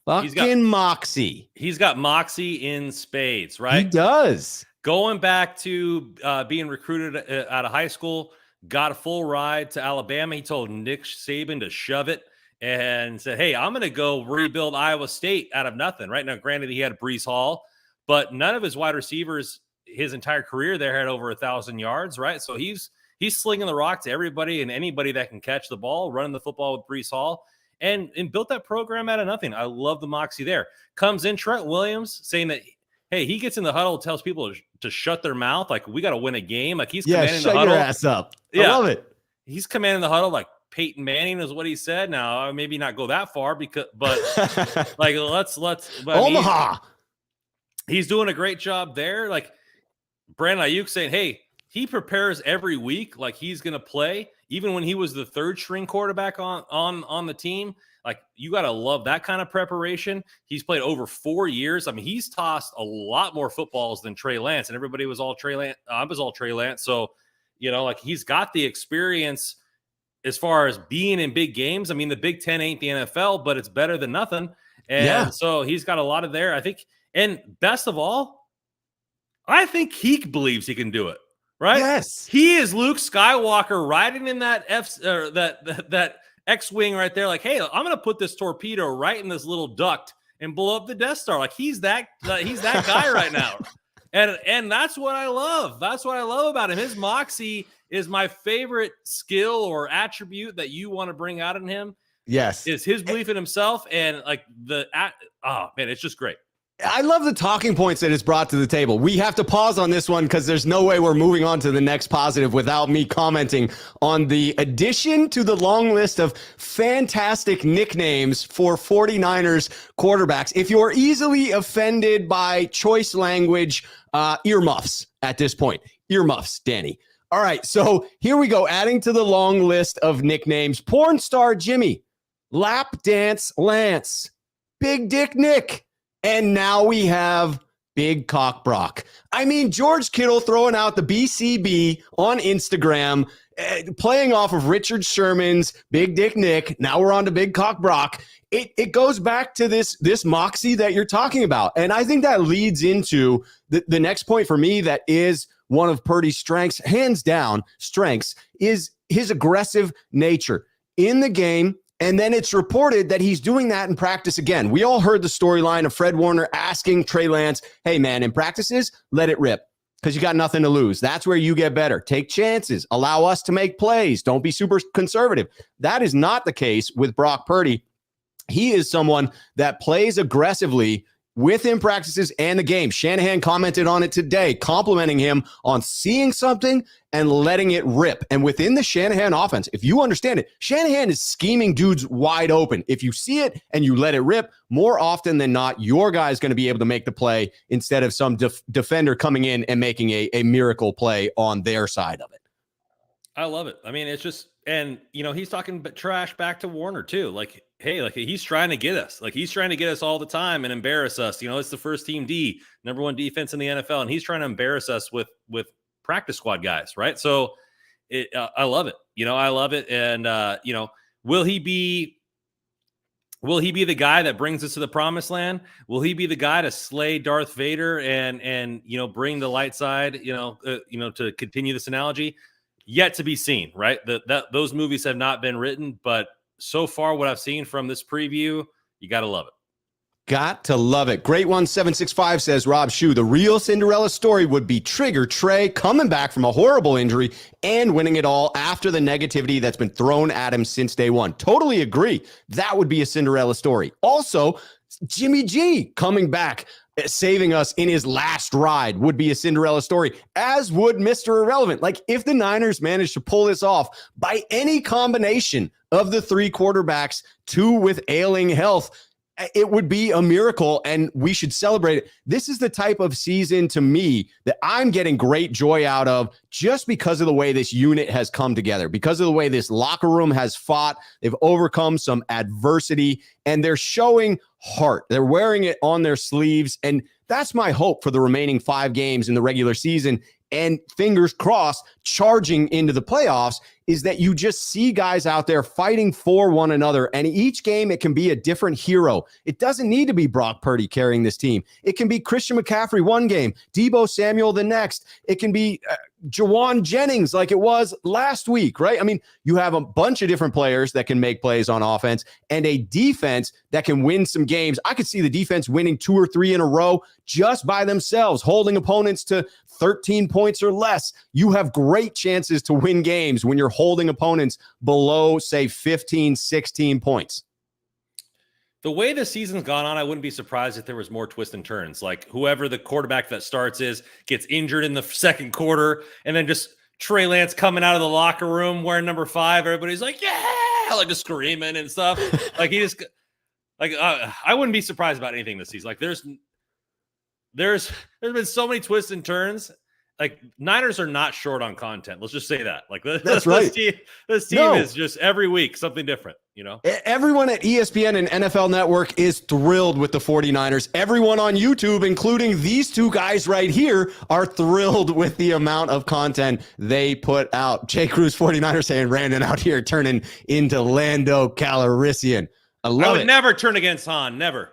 Moxie. He's got moxie in spades, right? He does. Going back to being recruited out of high school, got a full ride to Alabama. He told Nick Saban to shove it and said, hey, I'm going to go rebuild Iowa State out of nothing. Right now, granted, he had Breece Hall, but none of his wide receivers his entire career there had over 1,000 yards, right? So he's slinging the rock to everybody and anybody that can catch the ball, running the football with Breece Hall, and built that program out of nothing. I love the moxie there. Comes in Trent Williams saying that, hey, he gets in the huddle, tells people to shut their mouth. Like, we got to win a game. Like, he's commanding the huddle. Shut your ass up. I love it. He's commanding the huddle like Peyton Manning is what he said. Now, maybe not go that far but like, let's Omaha. He's doing a great job there. Like, Brandon Ayuk saying, hey, he prepares every week like he's going to play, even when he was the third string quarterback on the team. Like, you got to love that kind of preparation. He's played over 4 years. I mean, he's tossed a lot more footballs than Trey Lance, and everybody was all Trey Lance. I was all Trey Lance. So, like, he's got the experience as far as being in big games. I mean, the Big Ten ain't the NFL, but it's better than nothing. And so he's got a lot of there, I think. And best of all, I think he believes he can do it. Right? Yes. He is Luke Skywalker riding in that that X-wing right there. Like, hey, I'm going to put this torpedo right in this little duct and blow up the Death Star. Like, he's that guy right now. And that's what I love. That's what I love about him. His moxie is my favorite skill or attribute that you want to bring out in him. Yes. Is his belief in himself and like it's just great. I love the talking points that it's brought to the table. We have to pause on this one because there's no way we're moving on to the next positive without me commenting on the addition to the long list of fantastic nicknames for 49ers quarterbacks. If you're easily offended by choice language, earmuffs at this point. Earmuffs, Danny. All right, so here we go. Adding to the long list of nicknames, Porn Star Jimmy, Lap Dance Lance, Big Dick Nick, and now we have Big Cock Brock. I mean, George Kittle throwing out the BCB on Instagram, playing off of Richard Sherman's Big Dick Nick. Now we're on to Big Cock Brock. It goes back to this moxie that you're talking about. And I think that leads into the next point for me that is one of Purdy's strengths, hands down strengths, is his aggressive nature in the game. And then it's reported that he's doing that in practice again. We all heard the storyline of Fred Warner asking Trey Lance, hey, man, in practices, let it rip because you got nothing to lose. That's where you get better. Take chances. Allow us to make plays. Don't be super conservative. That is not the case with Brock Purdy. He is someone that plays aggressively within practices and the game. Shanahan commented on it today, complimenting him on seeing something and letting it rip. And within the Shanahan offense, if you understand it, Shanahan is scheming dudes wide open. If you see it and you let it rip, more often than not, your guy is going to be able to make the play instead of some defender coming in and making a miracle play on their side of it. I love it. I mean, it's just, and he's talking trash back to Warner too. Like, hey, like he's trying to get us. Like he's trying to get us all the time and embarrass us. It's the first team D, number one defense in the NFL, and he's trying to embarrass us with practice squad guys, right? So I love it. I love it. And will he be the guy that brings us to the promised land? Will he be the guy to slay Darth Vader and bring the light side, to continue this analogy? Yet to be seen, right? Those movies have not been written, but so far what I've seen from this preview, you got to love it. Got to love it. Great one 765 says, Rob Schuh, the real Cinderella story would be Trigger Trey coming back from a horrible injury and winning it all after the negativity that's been thrown at him since day one. Totally agree. That would be a Cinderella story. Also, Jimmy G coming back, saving us in his last ride would be a Cinderella story, as would Mr. Irrelevant. Like, if the Niners manage to pull this off by any combination of the three quarterbacks, two with ailing health, it would be a miracle and we should celebrate it. This is the type of season to me that I'm getting great joy out of just because of the way this unit has come together, because of the way this locker room has fought. They've overcome some adversity and they're showing heart. They're wearing it on their sleeves. And that's my hope for the remaining 5 games in the regular season. And fingers crossed, charging into the playoffs, is that you just see guys out there fighting for one another. And each game, it can be a different hero. It doesn't need to be Brock Purdy carrying this team. It can be Christian McCaffrey one game, Deebo Samuel the next. It can be Jawan Jennings like it was last week, right? I mean, you have a bunch of different players that can make plays on offense and a defense that can win some games. I could see the defense winning 2 or 3 in a row just by themselves, holding opponents to 13 points or less. You have great chances to win games when you're holding opponents below, say, 15, 16 points. The way the season's gone on, I wouldn't be surprised if there was more twists and turns. Like whoever the quarterback that starts gets injured in the second quarter, and then just Trey Lance coming out of the locker room wearing number 5. Everybody's like, yeah, like just screaming and stuff. Like he just like I wouldn't be surprised about anything this season. Like there's been so many twists and turns. Like Niners are not short on content. Let's just say that. Like that's right. This team is just every week something different, you know? Everyone at ESPN and NFL Network is thrilled with the 49ers. Everyone on YouTube, including these 2 guys right here, are thrilled with the amount of content they put out. Jay Cruz, 49ers saying Randon out here turning into Lando Calrissian. I would never turn against Han. Never.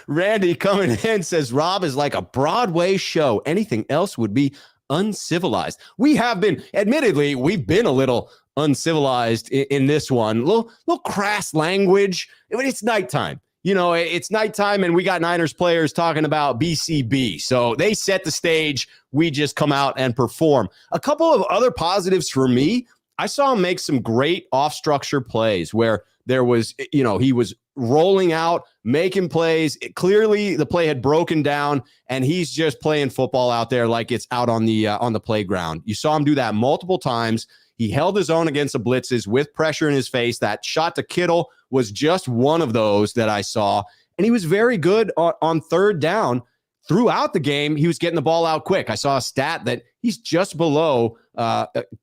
Randy coming in says Rob is like a Broadway show. Anything else would be uncivilized. We have been, admittedly, we've been a little uncivilized in this one. Little crass language. It's nighttime. You know, it's nighttime and we got Niners players talking about BCB. So they set the stage. We just come out and perform. A couple of other positives for me. I saw him make some great off-structure plays where there was, he was rolling out, making plays. Clearly, the play had broken down, and he's just playing football out there like it's out on the playground. You saw him do that multiple times. He held his own against the blitzes with pressure in his face. That shot to Kittle was just one of those that I saw, and he was very good on third down. Throughout the game, he was getting the ball out quick. I saw a stat that he's just below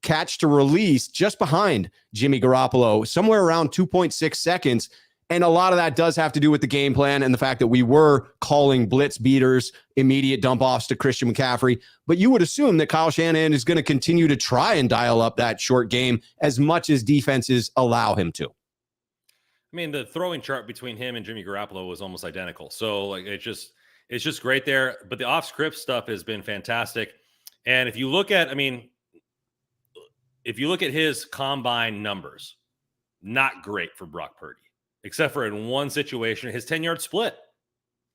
catch to release, just behind Jimmy Garoppolo, somewhere around 2.6 seconds. And a lot of that does have to do with the game plan and the fact that we were calling blitz beaters, immediate dump offs to Christian McCaffrey. But you would assume that Kyle Shanahan is going to continue to try and dial up that short game as much as defenses allow him to. I mean, the throwing chart between him and Jimmy Garoppolo was almost identical. So like it's just great there. But the off script stuff has been fantastic. And if you look at his combine numbers, not great for Brock Purdy, except for in one situation, his 10-yard split.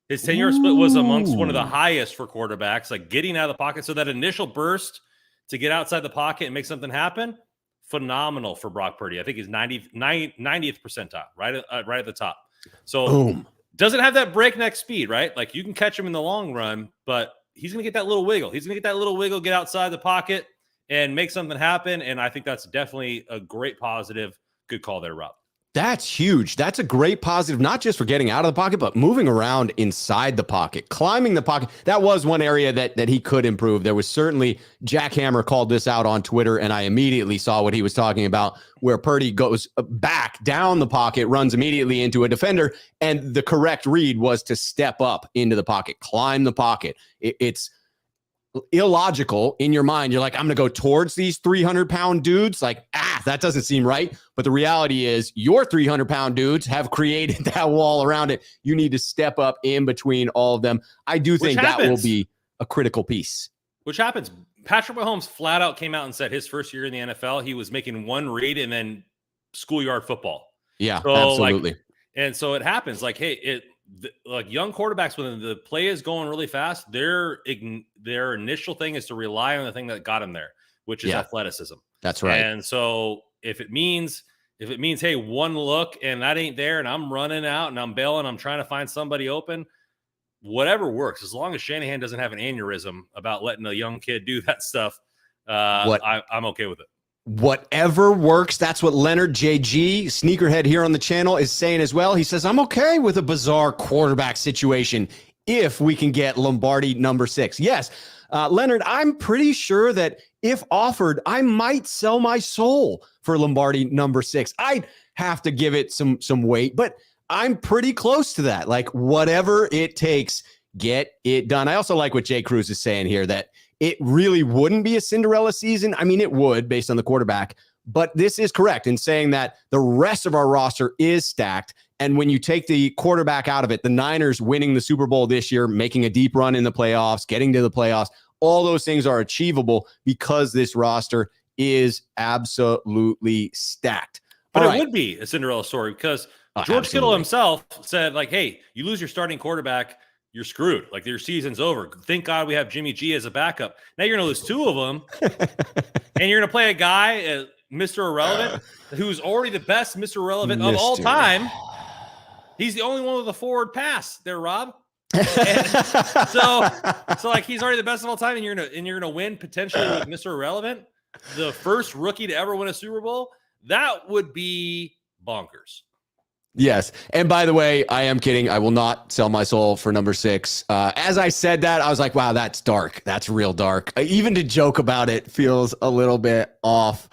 His 10-yard split was amongst one of the highest for quarterbacks, like getting out of the pocket. So that initial burst to get outside the pocket and make something happen, phenomenal for Brock Purdy. I think he's 90th percentile, right at the top. So Boom. Doesn't have that breakneck speed, right? Like you can catch him in the long run, but he's going to get that little wiggle. He's going to get that little wiggle, get outside the pocket and make something happen. And I think that's definitely a great positive. Good call there, Rob. That's huge. That's a great positive, not just for getting out of the pocket, but moving around inside the pocket, climbing the pocket. That was one area that he could improve. There was certainly, Jack Hammer called this out on Twitter, and I immediately saw what he was talking about, where Purdy goes back down the pocket, runs immediately into a defender, and the correct read was to step up into the pocket, climb the pocket. It's illogical in your mind. You're like, I'm going to go towards these 300-pound dudes. Like, that doesn't seem right. But the reality is your 300-pound dudes have created that wall around it. You need to step up in between all of them. I do think that will be a critical piece. Which happens. Patrick Mahomes flat out came out and said his first year in the NFL, he was making one read and then schoolyard football. Yeah, so, absolutely. And so it happens. Like, hey, like young quarterbacks, when the play is going really fast, their initial thing is to rely on the thing that got them there, which is athleticism. That's right. And so if it means, hey, one look and that ain't there, and I'm running out and I'm bailing, I'm trying to find somebody open, whatever works, as long as Shanahan doesn't have an aneurysm about letting a young kid do that stuff, I'm okay with it. Whatever works. That's what Leonard JG, sneakerhead here on the channel, is saying as well. He says, I'm okay with a bizarre quarterback situation if we can get Lombardi number 6. Yes, Leonard, I'm pretty sure that if offered, I might sell my soul for Lombardi number 6. I'd have to give it some weight, but I'm pretty close to that. Like, whatever it takes, get it done. I also like what Jay Cruz is saying here, that it really wouldn't be a Cinderella season. I mean, it would based on the quarterback, but this is correct in saying that the rest of our roster is stacked. And when you take the quarterback out of it, the Niners winning the Super Bowl this year, making a deep run in the playoffs, getting to the playoffs, all those things are achievable because this roster is absolutely stacked. But it would be a Cinderella story because George Kittle himself said, like, hey, you lose your starting quarterback, you're screwed. Like, your season's over. Thank God we have Jimmy G as a backup. Now you're going to lose 2 of them, and you're going to play a guy, Mr. Irrelevant, who's already the best Mr. Irrelevant of all time. He's the only one with a forward pass there, Rob. So like, he's already the best of all time, and you're gonna win potentially with Mr. Irrelevant, the first rookie to ever win a Super Bowl. That would be bonkers. Yes. And by the way, I am kidding. I will not sell my soul for number 6. As I said that, I was like, wow, that's dark. That's real dark. Even to joke about it feels a little bit off.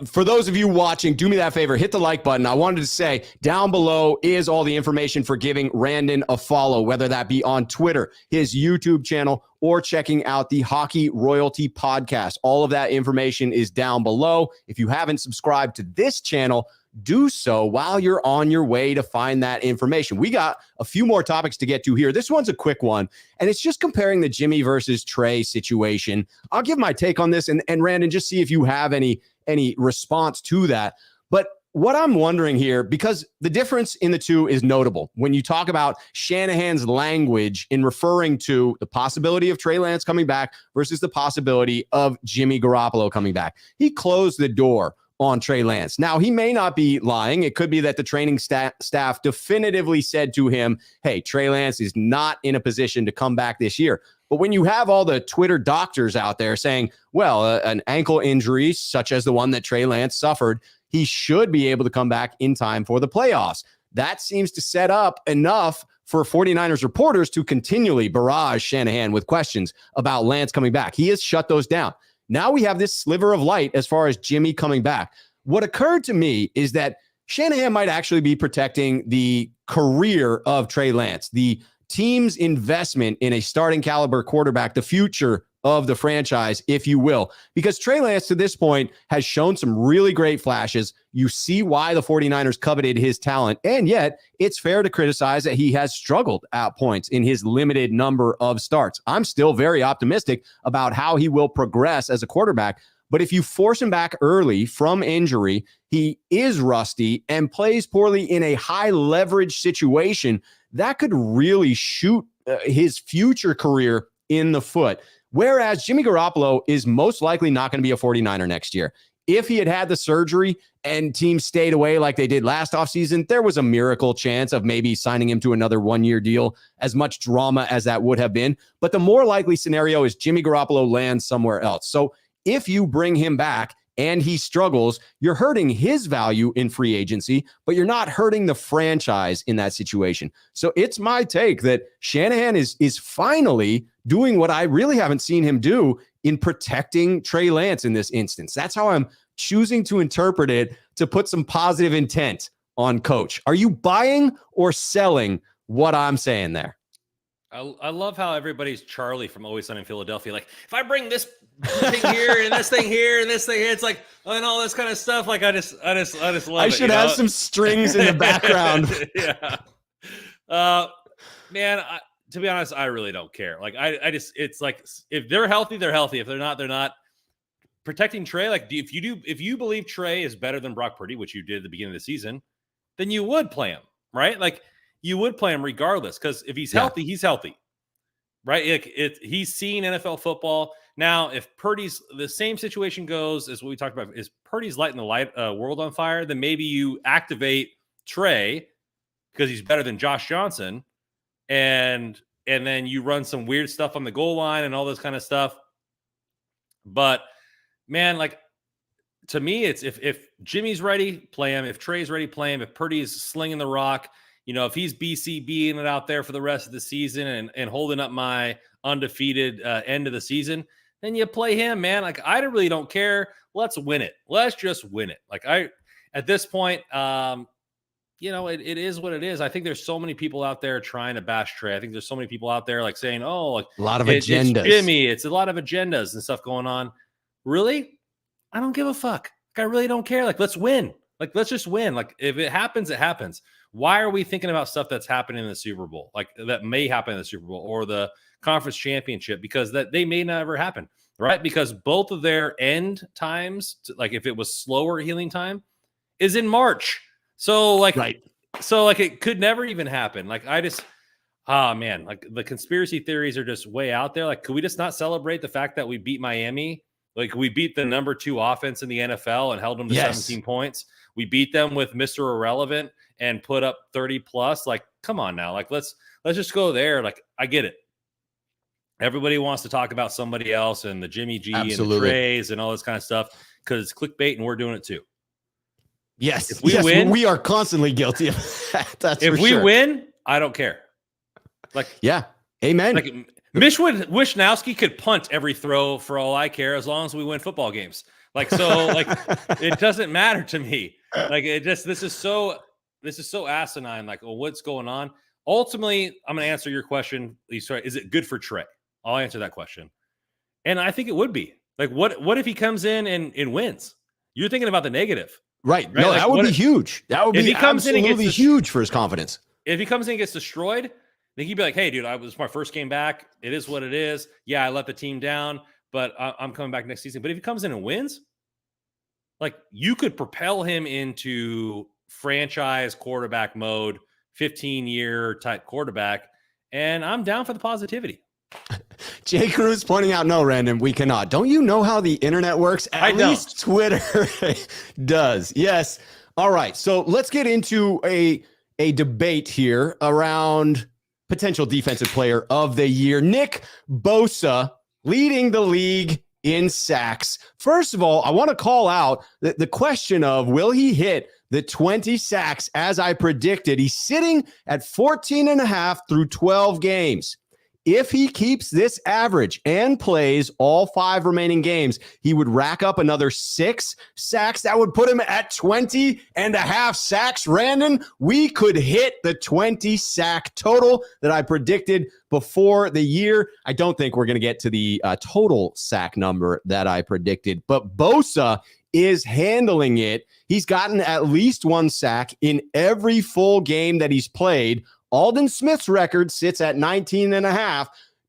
For those of you watching, do me that favor, hit the like button. I wanted to say down below is all the information for giving Randon a follow, whether that be on Twitter, his YouTube channel, or checking out the Hockey Royalty podcast. All of that information is down below. If you haven't subscribed to this channel, do so while you're on your way to find that information. We got a few more topics to get to here. This one's a quick one, and it's just comparing the Jimmy versus Trey situation. I'll give my take on this, and Randon, just see if you have any response to that. But what I'm wondering here, because the difference in the two is notable, when you talk about Shanahan's language in referring to the possibility of Trey Lance coming back versus the possibility of Jimmy Garoppolo coming back. He closed the door on Trey Lance. Now, he may not be lying. It could be that the training staff definitively said to him, hey, Trey Lance is not in a position to come back this year. But when you have all the Twitter doctors out there saying, well, an ankle injury such as the one that Trey Lance suffered, he should be able to come back in time for the playoffs. That seems to set up enough for 49ers reporters to continually barrage Shanahan with questions about Lance coming back. He has shut those down. Now we have this sliver of light as far as Jimmy coming back. What occurred to me is that Shanahan might actually be protecting the career of Trey Lance, the team's investment in a starting caliber quarterback, the future of the franchise, if you will, because Trey Lance to this point has shown some really great flashes. You see why the 49ers coveted his talent, and yet it's fair to criticize that he has struggled at points in his limited number of starts. I'm still very optimistic about how he will progress as a quarterback, but if you force him back early from injury, he is rusty and plays poorly in a high leverage situation. That could really shoot his future career in the foot. Whereas Jimmy Garoppolo is most likely not going to be a 49er next year. If he had had the surgery and teams stayed away like they did last offseason, there was a miracle chance of maybe signing him to another one-year deal, as much drama as that would have been. But the more likely scenario is Jimmy Garoppolo lands somewhere else. So if you bring him back and he struggles, you're hurting his value in free agency, but you're not hurting the franchise in that situation. So it's my take that Shanahan is finally doing what I really haven't seen him do in protecting Trey Lance in this instance. That's how I'm choosing to interpret it, to put some positive intent on coach. Are you buying or selling what I'm saying there? I love how everybody's Charlie from Always Sunny in Philadelphia. Like, if I bring this thing here and this thing here and this thing here, it's like, and all this kind of stuff. Like, I just love it. I should have some strings in the background. Yeah. Man, to be honest, I really don't care. Like, I just, it's like, if they're healthy, they're healthy. If they're not, they're not. Protecting Trey, like, if you believe Trey is better than Brock Purdy, which you did at the beginning of the season, then you would play him, right? Like, you would play him regardless, because if he's healthy, he's healthy, right? He's seen NFL football. Now, if Purdy's, the same situation goes as what we talked about, is Purdy's lighting the world on fire, then maybe you activate Trey because he's better than Josh Johnson, and then you run some weird stuff on the goal line and all this kind of stuff. But man, like, to me, it's if Jimmy's ready, play him. If Trey's ready, play him. If Purdy's slinging the rock, if he's BCBing it out there for the rest of the season and holding up my undefeated end of the season, then you play him, man. Like, I really don't care. Let's win it. Let's just win it. Like, at this point, it is what it is. I think there's so many people out there trying to bash Trey. I think there's so many people out there like saying, oh, like a lot of agendas. It's Jimmy. It's a lot of agendas and stuff going on. Really? I don't give a fuck. Like, I really don't care. Like, let's win. Like, let's just win. Like, if it happens, it happens. Why are we thinking about stuff that's happening in the Super Bowl? Like, that may happen in the Super Bowl or the conference championship, because that they may never happen, right? Because both of their end times, like if it was slower healing time, is in March. So like, right. So like it could never even happen. Like man, like the conspiracy theories are just way out there. Like, could we just not celebrate the fact that we beat Miami? Like, we beat the number 2 offense in the NFL and held them to 17 points. We beat them with Mr. Irrelevant and put up 30 plus. Like, come on now. Like, let's just go there. Like, I get it. Everybody wants to talk about somebody else and the Jimmy G and the Trays and all this kind of stuff because it's clickbait and we're doing it too. Yes. If we win, we are constantly guilty of that. That's if we win, I don't care. Like, yeah. Amen. Like, Wishnowski could punt every throw for all I care, as long as we win football games. Like, so like it doesn't matter to me. Like, this is so asinine. Like, well, what's going on? Ultimately, I'm going to answer your question. Is it good for Trey? I'll answer that question. And I think it would be. Like, what if he comes in and wins? You're thinking about the negative. Right. No, like, that would be huge. That would be absolutely huge for his confidence. If he comes in and gets destroyed, then he'd be like, hey, dude, it was my first game back. It is what it is. Yeah, I let the team down, but I'm coming back next season. But if he comes in and wins, like, you could propel him into franchise quarterback mode, 15-year type quarterback, and I'm down for the positivity. Jay Cruz pointing out, no, Randon, we cannot. Don't you know how the internet works? At least Twitter does. Yes. All right. So let's get into a debate here around potential defensive player of the year. Nick Bosa leading the league in sacks. First of all, I want to call out the question of, will he hit the 20 sacks as I predicted? He's sitting at 14.5 through 12 games. If he keeps this average and plays all 5 remaining games, he would rack up another 6 sacks. That would put him at 20.5 sacks. Randon, we could hit the 20 sack total that I predicted before the year. I don't think we're going to get to the total sack number that I predicted, but Bosa is handling it. He's gotten at least 1 sack in every full game that he's played. Alden Smith's record sits at 19.5.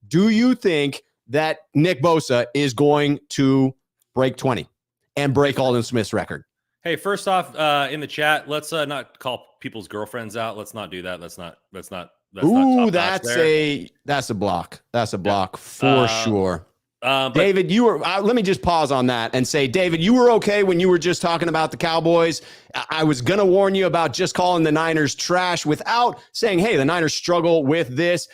Do you think that Nick Bosa is going to break 20 and break Alden Smith's record? Hey, first off, in the chat, let's not call people's girlfriends out. Let's not do that. That's not Ooh, that's a block. That's a block for sure. David, you were, let me just pause on that and say, David, you were okay when you were just talking about the Cowboys. I was going to warn you about just calling the Niners trash without saying, hey, the Niners struggle with this.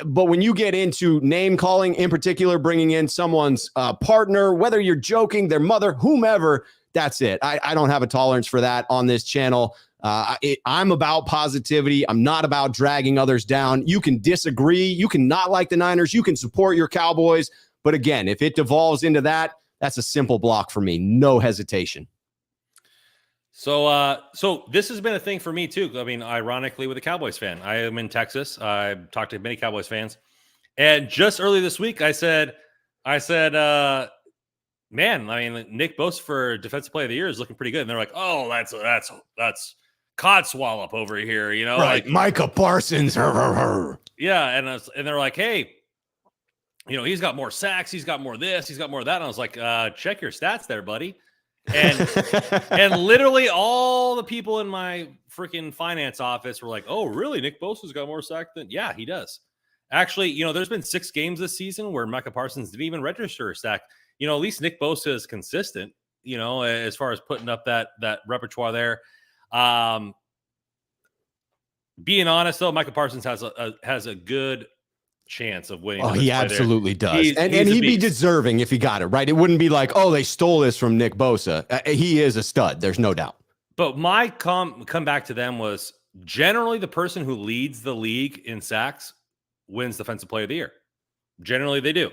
But when you get into name calling, in particular, bringing in someone's partner, whether you're joking, their mother, whomever, that's it. I don't have a tolerance for that on this channel. I'm about positivity. I'm not about dragging others down. You can disagree. You can not like the Niners. You can support your Cowboys. But again, if it devolves into that, that's a simple block for me. No hesitation. So this has been a thing for me too. I mean, ironically, with a Cowboys fan, I am in Texas. I've talked to many Cowboys fans, and just early this week, I said, man, I mean, Nick Bosa for Defensive Player of the Year is looking pretty good. And they're like, oh, that's Codswallop over here, you know, right? Like Micah Parsons. Yeah, and they're like, hey, you know, he's got more sacks, he's got more this, he's got more that. And I was like, check your stats there, buddy. And literally all the people in my freaking finance office were like, oh, really? Nick Bosa's got more sacks than? Yeah, he does. Actually, you know, there's been 6 games this season where Micah Parsons didn't even register a sack. You know, at least Nick Bosa is consistent, you know, as far as putting up that repertoire there. Being honest, though, Micah Parsons has a good chance of winning. Oh, he absolutely does. And he's he'd be deserving if he got it right. It wouldn't be like, oh, they stole this from Nick Bosa. He is a stud. There's no doubt. But my come back to them was generally the person who leads the league in sacks wins Defensive Player of the Year. Generally, they do.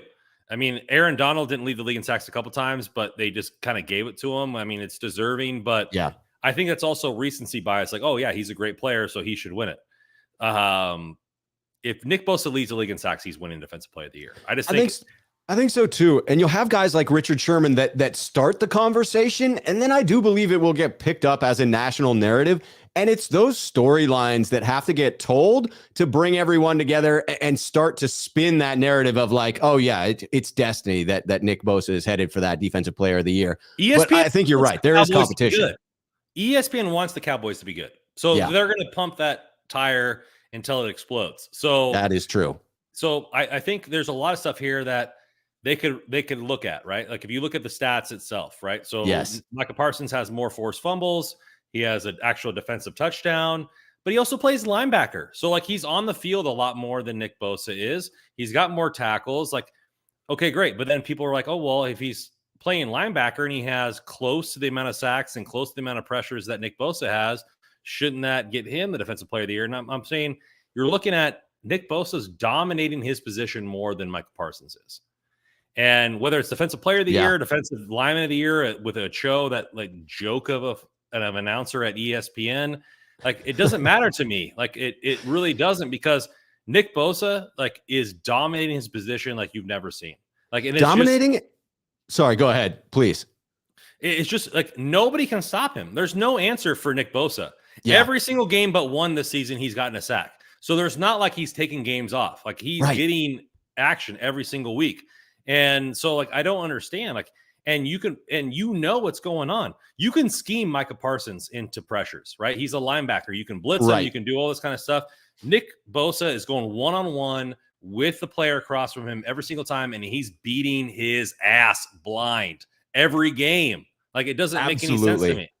I mean, Aaron Donald didn't lead the league in sacks a couple times, but they just kind of gave it to him. I mean, it's deserving, but yeah, I think that's also recency bias. Like, oh yeah, he's a great player, so he should win it. If Nick Bosa leads the league in sacks, he's winning Defensive Player of the Year. I think so too. And you'll have guys like Richard Sherman that start the conversation. And then I do believe it will get picked up as a national narrative. And it's those storylines that have to get told to bring everyone together and start to spin that narrative of like, oh yeah, it's destiny that Nick Bosa is headed for that Defensive Player of the Year. ESPN, but I think you're right. There is competition. ESPN wants the Cowboys to be good. So they're going to pump that tire until it explodes. So that is true. So I think there's a lot of stuff here that they could look at, right? Like if you look at the stats itself, right? So yes, Micah Parsons has more forced fumbles. He has an actual defensive touchdown, but he also plays linebacker. So like he's on the field a lot more than Nick Bosa is. He's got more tackles. Like, okay, great. But then people are like, oh, well, if he's playing linebacker and he has close to the amount of sacks and close to the amount of pressures that Nick Bosa has, shouldn't that get him the Defensive Player of the Year? And I'm saying you're looking at Nick Bosa's dominating his position more than Micah Parsons is. And whether it's Defensive Player of the Year, Defensive Lineman of the Year with a show, that like joke of an announcer at ESPN, like it doesn't matter to me. Like it really doesn't, because Nick Bosa like is dominating his position like you've never seen. Like and dominating it. Sorry, go ahead, please. It's just like nobody can stop him. There's no answer for Nick Bosa. Yeah. Every single game but one this season, he's gotten a sack. So there's not like he's taking games off. Like he's getting action every single week. And so like I don't understand. Like, and you know what's going on. You can scheme Micah Parsons into pressures, right? He's a linebacker. You can blitz him, you can do all this kind of stuff. Nick Bosa is going one-on-one with the player across from him every single time, and he's beating his ass blind every game. Like it doesn't make any sense to me.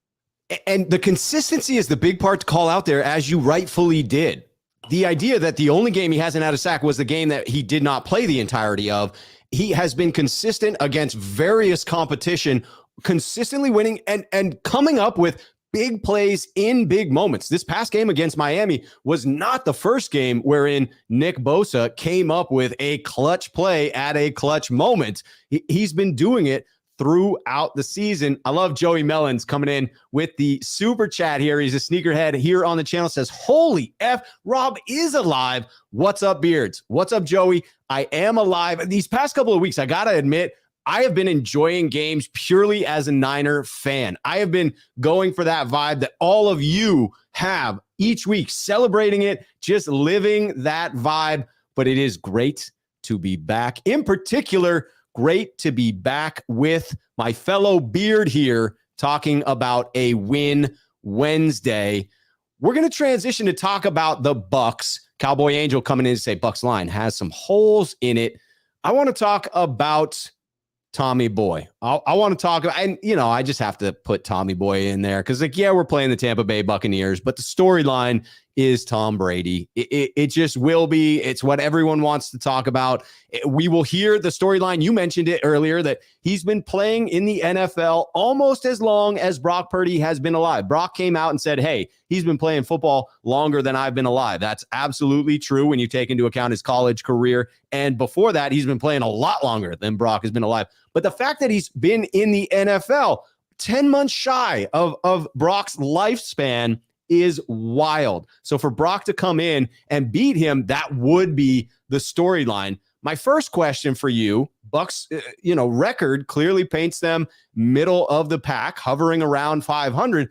And the consistency is the big part to call out there, as you rightfully did. The idea that the only game he hasn't had a sack was the game that he did not play the entirety of. He has been consistent against various competition, consistently winning and coming up with big plays in big moments. This past game against Miami was not the first game wherein Nick Bosa came up with a clutch play at a clutch moment. He's been doing it throughout the season. I love Joey Mellons coming in with the super chat here. He's a sneakerhead here on the channel. Says, holy F, Rob is alive. What's up, Beards? What's up, Joey? I am alive. These past couple of weeks, I got to admit, I have been enjoying games purely as a Niner fan. I have been going for that vibe that all of you have each week, celebrating it, just living that vibe. But it is great to be back. In particular, great to be back with my fellow Beard here talking about a win Wednesday. We're going to transition to talk about the Bucs. Cowboy Angel coming in to say Bucs line has some holes in it. I want to talk about Tommy Boy. I want to talk about, and I just have to put Tommy Boy in there because we're playing the Tampa Bay Buccaneers, but the storyline is Tom Brady. It just will be. It's what everyone wants to talk about. We will hear the storyline. You mentioned it earlier that he's been playing in the NFL almost as long as Brock Purdy has been alive. Brock came out and said, hey, he's been playing football longer than I've been alive. That's absolutely true when you take into account his college career. And before that, he's been playing a lot longer than Brock has been alive. But the fact that he's been in the NFL 10 months shy of Brock's lifespan is wild. So for Brock to come in and beat him, that would be the storyline. My first question for you, Bucs, record clearly paints them middle of the pack, hovering around 500.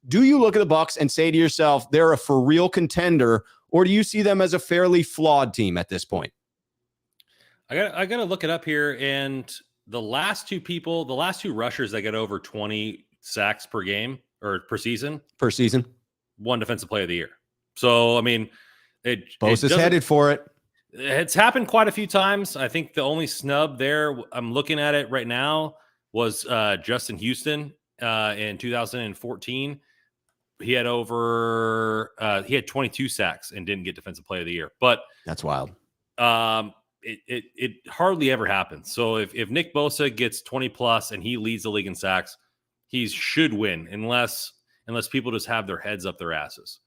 Do you look at the Bucs and say to yourself, they're a for real contender, or do you see them as a fairly flawed team at this point? I got to look it up here. And the last two rushers that get over 20 sacks per game or per season, won Defensive Player of the Year. So, I mean, Bosa's headed for it. It's happened quite a few times. I think the only snub there, I'm looking at it right now, was Justin Houston in 2014. He had 22 sacks and didn't get Defensive Player of the Year. But that's wild. it hardly ever happens. So if Nick Bosa gets 20 plus and he leads the league in sacks, he should win unless people just have their heads up their asses.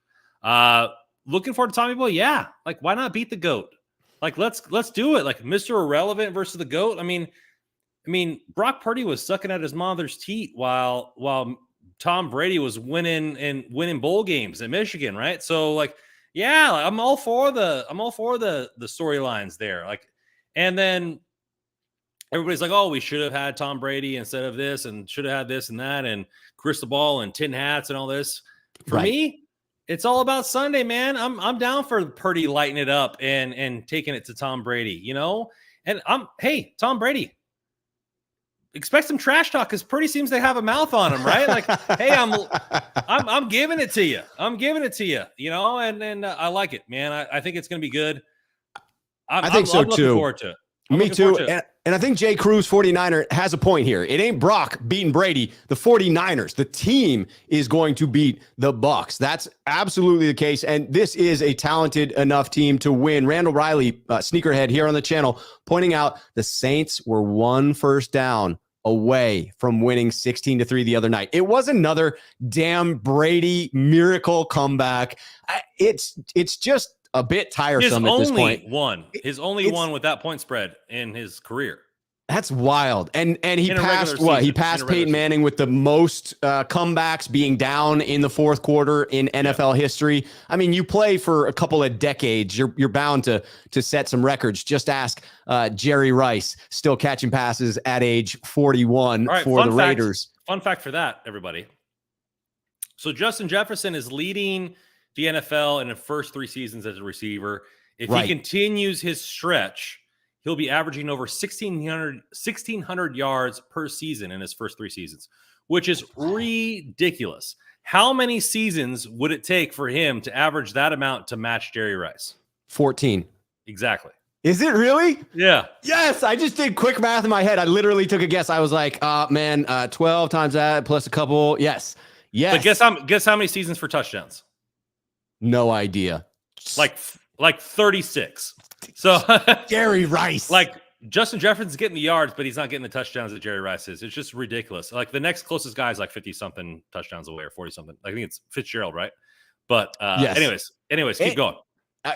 Looking forward to Tommy Boy. Yeah. Like, why not beat the GOAT? Like, let's do it. Like Mr. Irrelevant versus the GOAT. I mean, Brock Purdy was sucking at his mother's teat while Tom Brady was winning bowl games in Michigan, right? So like, yeah, I'm all for the storylines there. Like, and then everybody's like, oh, we should have had Tom Brady instead of this, and should have had this and that, and crystal ball and tin hats and all this. For me, it's all about Sunday, man. I'm down for Purdy lighting it up and taking it to Tom Brady, you know? And hey, Tom Brady, expect some trash talk because Purdy seems to have a mouth on him, right? Like, hey, I'm giving it to you. I'm giving it to you, you know, and I like it, man. I think it's going to be good. I think so I'm looking too. Forward to it. Me too. And I think Jay Cruz, 49er, has a point here. It ain't Brock beating Brady. The 49ers, the team, is going to beat the Bucs. That's absolutely the case. And this is a talented enough team to win. Randall Riley, sneakerhead here on the channel, pointing out the Saints were 1 first down away from winning 16-3 the other night. It was another damn Brady miracle comeback. It's just a bit tiresome at this point. His only one with that point spread in his career. That's wild. And he passed what? He passed Peyton Manning with the most comebacks, being down in the fourth quarter in NFL history. I mean, you play for a couple of decades, you're bound to set some records. Just ask Jerry Rice, still catching passes at age 41 for the Raiders. Fun fact for that, everybody. So Justin Jefferson is leading the NFL in the first 3 seasons as a receiver. If he continues his stretch, he'll be averaging over 1,600 yards per season in his first 3 seasons, which is ridiculous. How many seasons would it take for him to average that amount to match Jerry Rice? 14. Exactly. Is it really? Yeah. Yes. I just did quick math in my head. I literally took a guess. I was like, 12 times that plus a couple. Yes. But guess how many seasons for touchdowns? No idea. Like 36. So Jerry Rice. Like Justin Jefferson's getting the yards, but he's not getting the touchdowns that Jerry Rice is. It's just ridiculous. Like the next closest guy is like 50-something touchdowns away or 40-something. I think it's Fitzgerald, right? But anyways, keep going.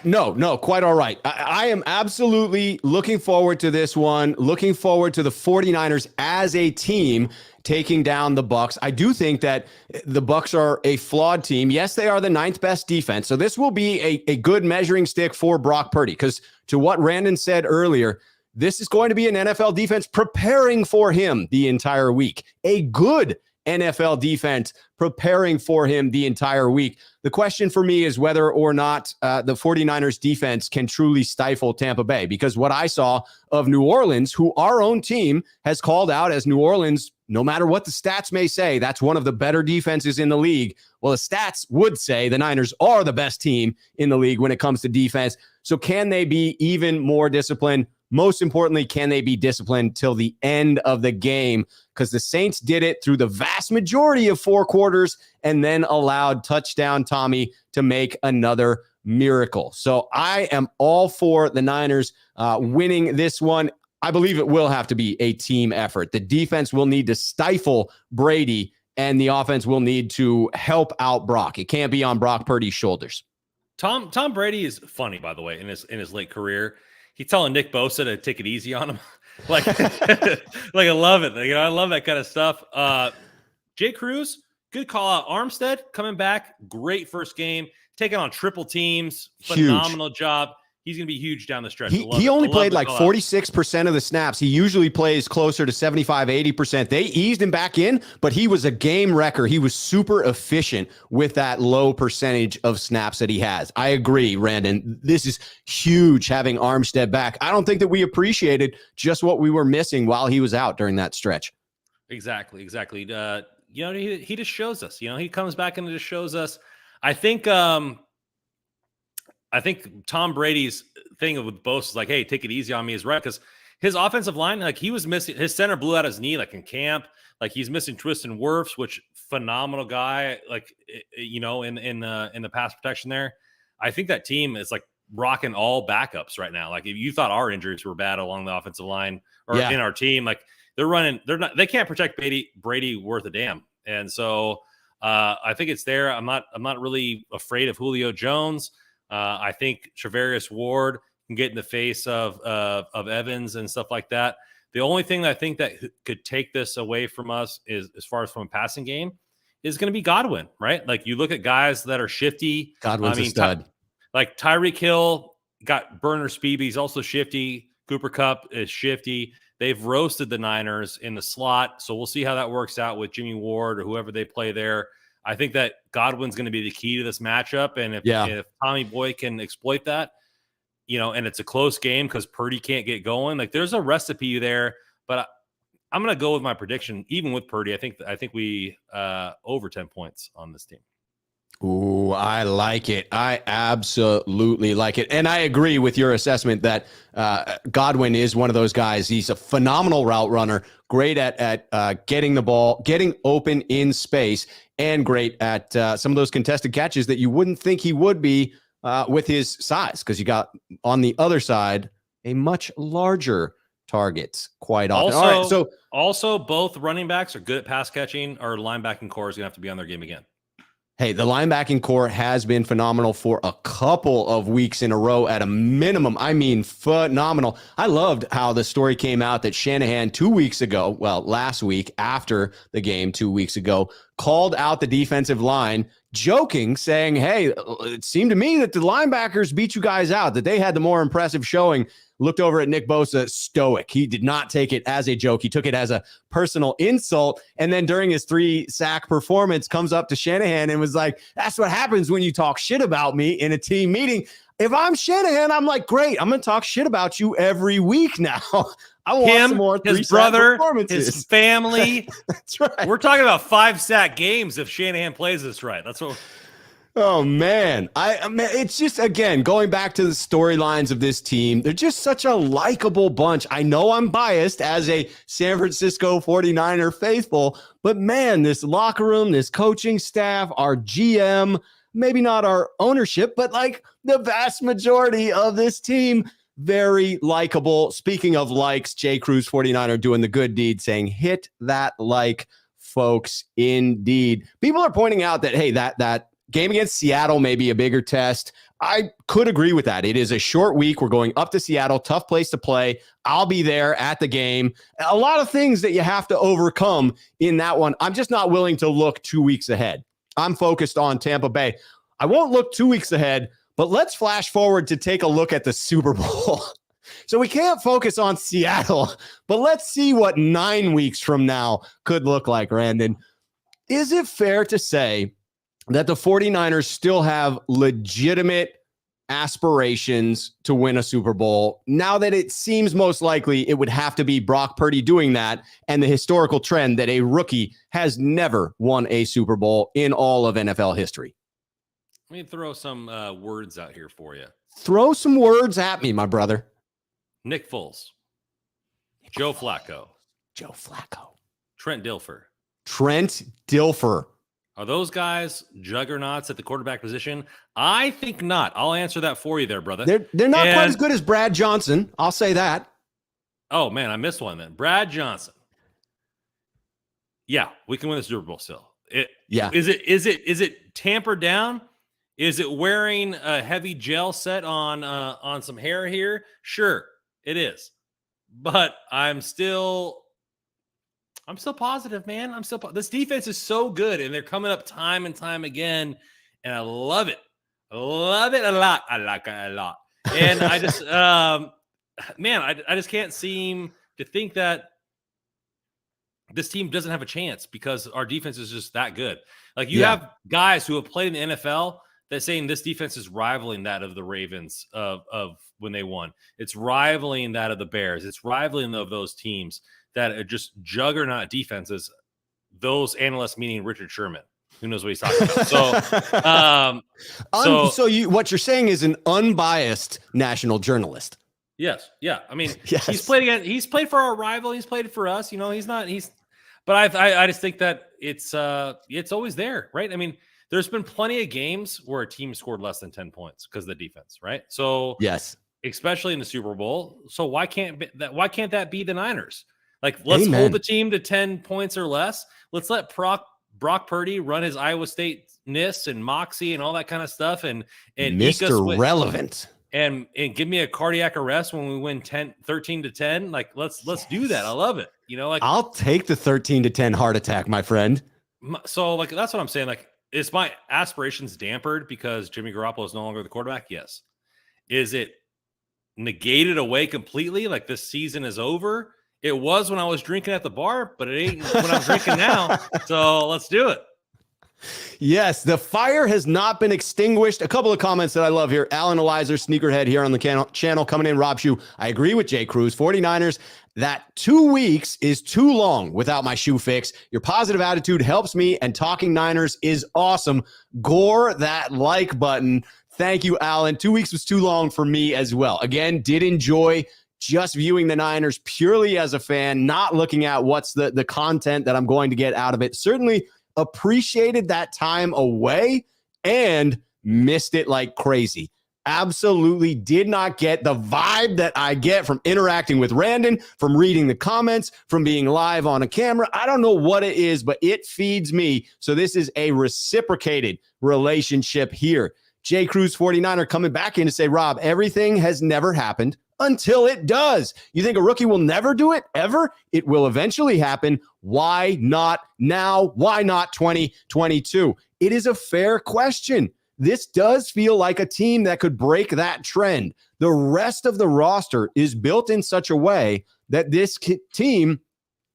No, quite all right. I am absolutely looking forward to this one, looking forward to the 49ers as a team taking down the Bucs. I do think that the Bucs are a flawed team. Yes, they are the 9th best defense. So this will be a good measuring stick for Brock Purdy, because to what Randon said earlier, this is going to be an NFL defense preparing for him the entire week. A good NFL defense preparing for him the entire week. The question for me is whether or not the 49ers defense can truly stifle Tampa Bay, because what I saw of New Orleans, who our own team has called out as New Orleans, no matter what the stats may say, that's one of the better defenses in the league. Well, the stats would say the Niners are the best team in the league when it comes to defense. So can they be even more disciplined? Most importantly, can they be disciplined till the end of the game? Because the Saints did it through the vast majority of 4 quarters and then allowed touchdown Tommy to make another miracle. So I am all for the Niners winning this one. I believe it will have to be a team effort. The defense will need to stifle Brady, and the offense will need to help out Brock. It can't be on Brock Purdy's shoulders. Tom Brady is funny, by the way, in his late career. He's telling Nick Bosa to take it easy on him. like I love it. You know, I love that kind of stuff. Jay Cruz, good call out. Armstead coming back, great first game, taking on triple teams, phenomenal job. He's going to be huge down the stretch. He only played like 46% of the snaps. He usually plays closer to 75, 80%. They eased him back in, but he was a game wrecker. He was super efficient with that low percentage of snaps that he has. I agree, Randon. This is huge having Armstead back. I don't think that we appreciated just what we were missing while he was out during that stretch. Exactly. You know, he just shows us. You know, he comes back and just shows us. I think Tom Brady's thing with Bosa is like, hey, take it easy on me, is right, because his offensive line, like he was missing, his center blew out his knee like in camp, like he's missing Tristan Wirfs, which phenomenal guy, like, you know, in the pass protection there. I think that team is like rocking all backups right now. Like if you thought our injuries were bad along the offensive line or in our team, like they can't protect Brady worth a damn. And so I think it's there. I'm not really afraid of Julio Jones. I think Travarius Ward can get in the face of Evans and stuff like that. The only thing that I think that could take this away from us is, as far as from a passing game, is going to be Godwin, right? Like you look at guys that are shifty. Godwin's a stud. Like Tyreek Hill got burner speed, but he's also shifty. Cooper Kupp is shifty. They've roasted the Niners in the slot, so we'll see how that works out with Jimmy Ward or whoever they play there. I think that Godwin's going to be the key to this matchup, and if Tommy Boy can exploit that, and it's a close game because Purdy can't get going, like there's a recipe there. But I'm going to go with my prediction, even with Purdy. I think we over 10 points on this team. Ooh, I like it. I absolutely like it. And I agree with your assessment that Godwin is one of those guys. He's a phenomenal route runner, great at getting the ball, getting open in space, and great at some of those contested catches that you wouldn't think he would be with his size, because you got on the other side a much larger target quite often. Also, both running backs are good at pass catching. Our linebacking core is going to have to be on their game again. Hey, the linebacking core has been phenomenal for a couple of weeks in a row at a minimum. I mean, phenomenal. I loved how the story came out that Shanahan last week after the game 2 weeks ago, called out the defensive line, joking, saying, hey, it seemed to me that the linebackers beat you guys out, that they had the more impressive showing. Looked over at Nick Bosa, stoic. He did not take it as a joke. He took it as a personal insult. And then during his 3-sack performance, comes up to Shanahan and was like, that's what happens when you talk shit about me in a team meeting. If I'm Shanahan, I'm like, great, I'm going to talk shit about you every week now. I want some more 3-sack his brother, performances. his family. That's right. We're talking about 5-sack games if Shanahan plays this right. That's what. Oh, man. It's just, again, going back to the storylines of this team, they're just such a likable bunch. I know I'm biased as a San Francisco 49er faithful, but man, this locker room, this coaching staff, our GM, maybe not our ownership, but like the vast majority of this team, very likable. Speaking of likes, J. Cruz 49er doing the good deed, saying hit that like, folks, indeed. People are pointing out that, hey, that game against Seattle may be a bigger test. I could agree with that. It is a short week. We're going up to Seattle, tough place to play. I'll be there at the game. A lot of things that you have to overcome in that one. I'm just not willing to look 2 weeks ahead. I'm focused on Tampa Bay. I won't look 2 weeks ahead, but let's flash forward to take a look at the Super Bowl. So we can't focus on Seattle, but let's see what 9 weeks from now could look like, Randon. Is it fair to say that the 49ers still have legitimate aspirations to win a Super Bowl, now that it seems most likely it would have to be Brock Purdy doing that, and the historical trend that a rookie has never won a Super Bowl in all of NFL history? Let me throw some words out here for you. Throw some words at me, my brother. Nick Foles. Joe Flacco. Trent Dilfer. Are those guys juggernauts at the quarterback position? I think not. I'll answer that for you there, brother. They're not quite as good as Brad Johnson. I'll say that. Oh, man, I missed one then. Brad Johnson. Yeah, we can win the Super Bowl still. Is it tampered down? Is it wearing a heavy gel set on some hair here? Sure, it is. But I'm still positive, man. This defense is so good, and they're coming up time and time again, and I love it. I love it a lot. I like it a lot. And I just, man, I just can't seem to think that this team doesn't have a chance because our defense is just that good. Like you have guys who have played in the NFL that saying this defense is rivaling that of the Ravens of when they won. It's rivaling that of the Bears. It's rivaling of those teams that are just juggernaut defenses. Those analysts, meaning Richard Sherman, who knows what he's talking about. So, what you're saying is an unbiased national journalist. Yes. Yeah. I mean, he's played for our rival. He's played for us. But I just think that it's always there, right? I mean, there's been plenty of games where a team scored less than 10 points because of the defense, right? So Yes. especially in the Super Bowl. So why can't that be the Niners? Like, let's Amen. hold the team to 10 points or less. Let's let Brock Purdy run his Iowa State-ness and moxie and all that kind of stuff and eke us Mr. Relevant. and give me a cardiac arrest when we win 13-10. Like, let's do that. I love it. You know, like, I'll take the 13-10 heart attack, my friend. so like, that's what I'm saying. Like, is my aspirations dampered because Jimmy Garoppolo is no longer the quarterback? Yes. Is it negated away completely? Like, this season is over? It was when I was drinking at the bar, but it ain't when I'm drinking now. So let's do it. Yes, the fire has not been extinguished. A couple of comments that I love here. Alan Elizer, Sneakerhead here on the channel coming in. Rob Schuh, I agree with Jay Cruz. 49ers, that 2 weeks is too long without my shoe fix. Your positive attitude helps me, and talking Niners is awesome. Gore that like button. Thank you, Alan. 2 weeks was too long for me as well. Again, did enjoy just viewing the Niners purely as a fan, not looking at what's the content that I'm going to get out of it. Certainly appreciated that time away and missed it like crazy. Absolutely did not get the vibe that I get from interacting with Randon, from reading the comments, from being live on a camera. I don't know what it is, but it feeds me. So this is a reciprocated relationship here. J. Cruz 49er coming back in to say, Rob, everything has never happened until it does. You think a rookie will never do it? Ever? It will eventually happen. Why not now? Why not 2022? It is a fair question. This does feel like a team that could break that trend. The rest of the roster is built in such a way that this team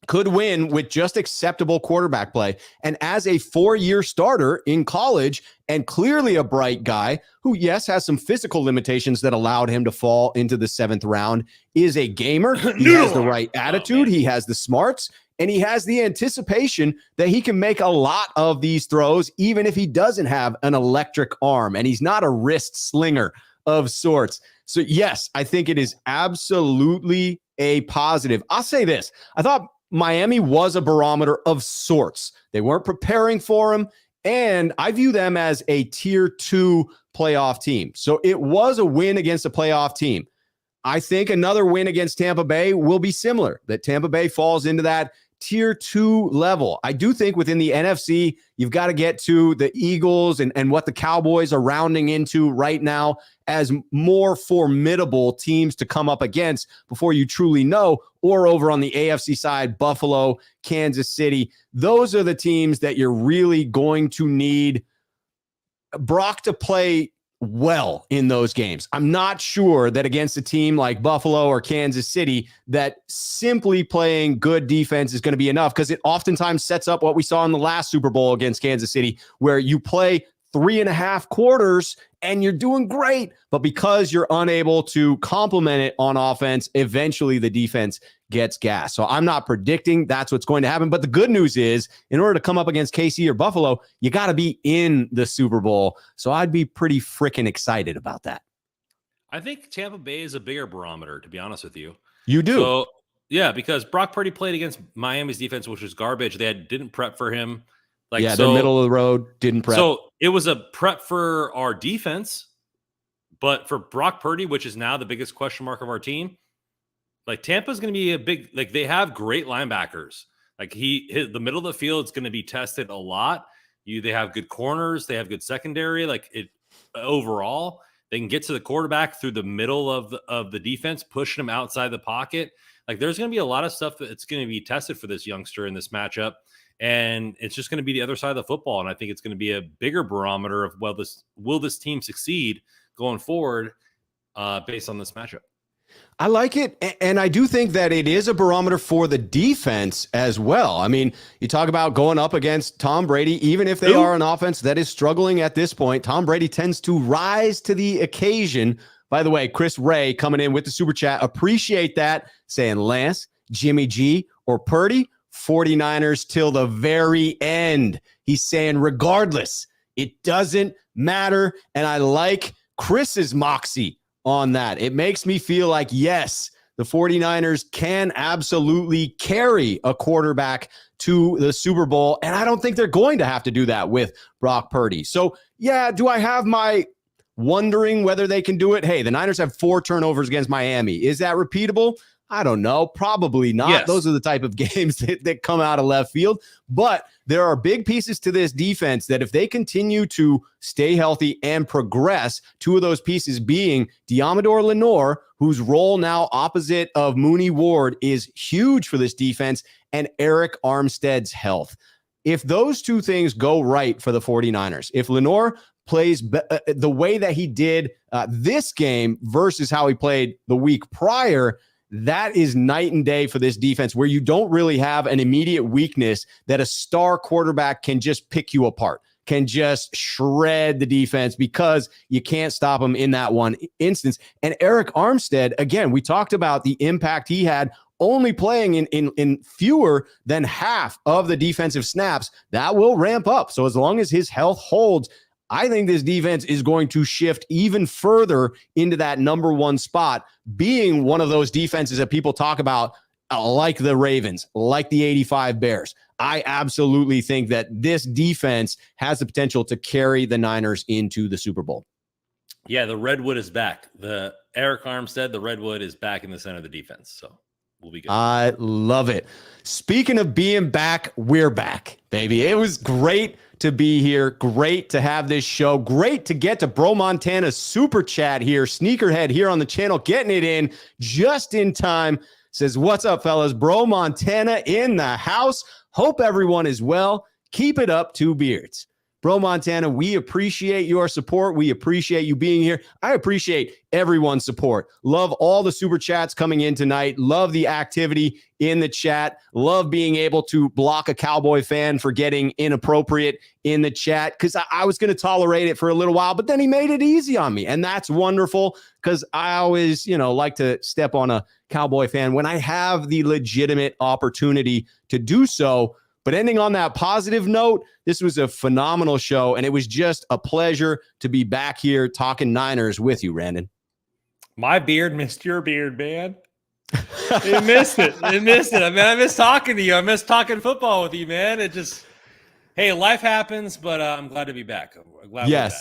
could win with just acceptable quarterback play. And as a 4-year starter in college and clearly a bright guy who, yes, has some physical limitations that allowed him to fall into the 7th round, is a gamer. He has the right attitude. He has the smarts. And he has the anticipation that he can make a lot of these throws, even if he doesn't have an electric arm. And he's not a wrist slinger of sorts. So, yes, I think it is absolutely a positive. I'll say this. I thought Miami was a barometer of sorts. They weren't preparing for him, and I view them as a tier 2 playoff team. So it was a win against a playoff team. I think another win against Tampa Bay will be similar, that Tampa Bay falls into that tier 2 level. I do think within the NFC, you've got to get to the Eagles and what the Cowboys are rounding into right now as more formidable teams to come up against before you truly know. Or over on the AFC side, Buffalo, Kansas City. Those are the teams that you're really going to need Brock to play well in those games. I'm not sure that against a team like Buffalo or Kansas City that simply playing good defense is going to be enough, because it oftentimes sets up what we saw in the last Super Bowl against Kansas City, where you play 3.5 quarters and you're doing great, but because you're unable to complement it on offense, eventually the defense gets gas. So I'm not predicting that's what's going to happen. But the good news is, in order to come up against KC or Buffalo, you got to be in the Super Bowl. So I'd be pretty freaking excited about that. I think Tampa Bay is a bigger barometer, to be honest with you. You do? So, yeah, because Brock Purdy played against Miami's defense, which was garbage. They didn't prep for him. They're middle of the road, didn't prep. So it was a prep for our defense, but for Brock Purdy, which is now the biggest question mark of our team, like, Tampa's going to be a big, like, they have great linebackers. Like, the middle of the field is going to be tested a lot. They have good corners. They have good secondary. Like, overall, they can get to the quarterback through the middle of the defense, pushing him outside the pocket. Like, there's going to be a lot of stuff that's going to be tested for this youngster in this matchup. And it's just going to be the other side of the football. And I think it's going to be a bigger barometer of, well, will this team succeed going forward based on this matchup? I like it. And I do think that it is a barometer for the defense as well. I mean, you talk about going up against Tom Brady, even if they are an offense that is struggling at this point, Tom Brady tends to rise to the occasion. By the way, Chris Ray coming in with the super chat. Appreciate that. Saying Lance, Jimmy G, or Purdy, 49ers till the very end. He's saying regardless, it doesn't matter. And I like Chris's moxie on that. It makes me feel like, yes, the 49ers can absolutely carry a quarterback to the Super Bowl. And I don't think they're going to have to do that with Brock Purdy. So, yeah, do I have my wondering whether they can do it? Hey, the Niners have 4 turnovers against Miami. Is that repeatable? I don't know. Probably not. Yes. Those are the type of games that come out of left field. But there are big pieces to this defense that if they continue to stay healthy and progress, 2 of those pieces being Deommodore Lenoir, whose role now opposite of Mooney Ward is huge for this defense, and Eric Armstead's health. If those 2 things go right for the 49ers, if Lenoir plays the way that he did this game versus how he played the week prior, that is night and day for this defense, where you don't really have an immediate weakness that a star quarterback can just pick you apart, can just shred the defense because you can't stop him in that one instance. And Eric Armstead, again, we talked about the impact he had only playing in fewer than half of the defensive snaps. That will ramp up. So as long as his health holds, I think this defense is going to shift even further into that number 1 spot, being one of those defenses that people talk about like the Ravens, like the 85 Bears. I absolutely think that this defense has the potential to carry the Niners into the Super Bowl. Yeah, the Redwood is back. The Eric Armstead, the Redwood is back in the center of the defense. So we'll be good. I love it. Speaking of being back, we're back, baby. It was great to be here. Great to have this show. Great to get to Bro Montana's super chat here. Sneakerhead here on the channel, getting it in just in time. Says, what's up, fellas? Bro Montana in the house. Hope everyone is well. Keep it up, 2 beards. Bro Montana, we appreciate your support. We appreciate you being here. I appreciate everyone's support. Love all the super chats coming in tonight. Love the activity in the chat. Love being able to block a Cowboy fan for getting inappropriate in the chat, because I was going to tolerate it for a little while, but then he made it easy on me. And that's wonderful, because I always, like to step on a Cowboy fan when I have the legitimate opportunity to do so. But ending on that positive note, this was a phenomenal show, and it was just a pleasure to be back here talking Niners with you, Randon. My beard missed your beard, man. It missed it. It missed it. I mean, I miss talking to you. I miss talking football with you, man. It just, hey, life happens, but I'm glad to be back. I'm glad we're back.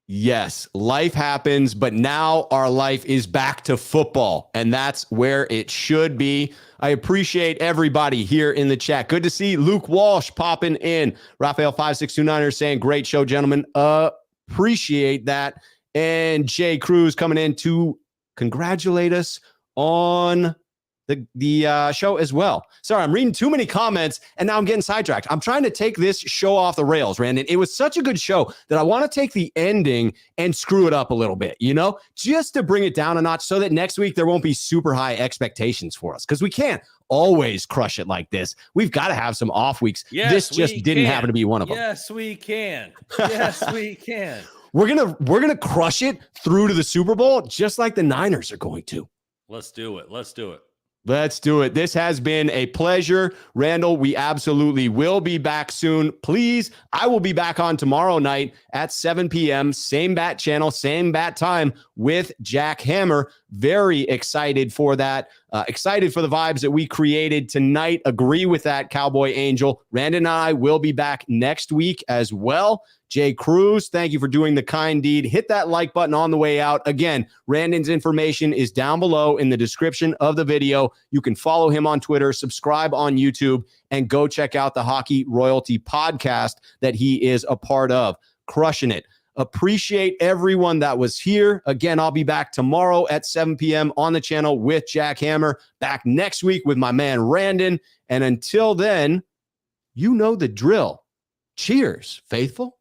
Yes, life happens, but now our life is back to football, and that's where it should be. I appreciate everybody here in the chat. Good to see Luke Walsh popping in. Raphael5629 saying, great show, gentlemen. Appreciate that. And Jay Cruz coming in to congratulate us on the show as well. Sorry, I'm reading too many comments and now I'm getting sidetracked. I'm trying to take this show off the rails, Randon. It was such a good show that I want to take the ending and screw it up a little bit, just to bring it down a notch so that next week there won't be super high expectations for us, because we can't always crush it like this. We've got to have some off weeks. Yes, this just didn't happen to be one of them. Yes, we can. Yes, we can. We're gonna crush it through to the Super Bowl, just like the Niners are going to. Let's do it. Let's do it. Let's do it. This has been a pleasure. Randall, we absolutely will be back soon. Please, I will be back on tomorrow night at 7 p.m. Same bat channel, same bat time with Jack Hammer. Very excited for that. Excited for the vibes that we created tonight. Agree with that, Cowboy Angel. Randall and I will be back next week as well. Jay Cruz, thank you for doing the kind deed. Hit that like button on the way out. Again, Randon's information is down below in the description of the video. You can follow him on Twitter, subscribe on YouTube, and go check out the Hockey Royalty podcast that he is a part of. Crushing it. Appreciate everyone that was here. Again, I'll be back tomorrow at 7 p.m. on the channel with Jack Hammer. Back next week with my man Randon. And until then, you know the drill. Cheers, faithful.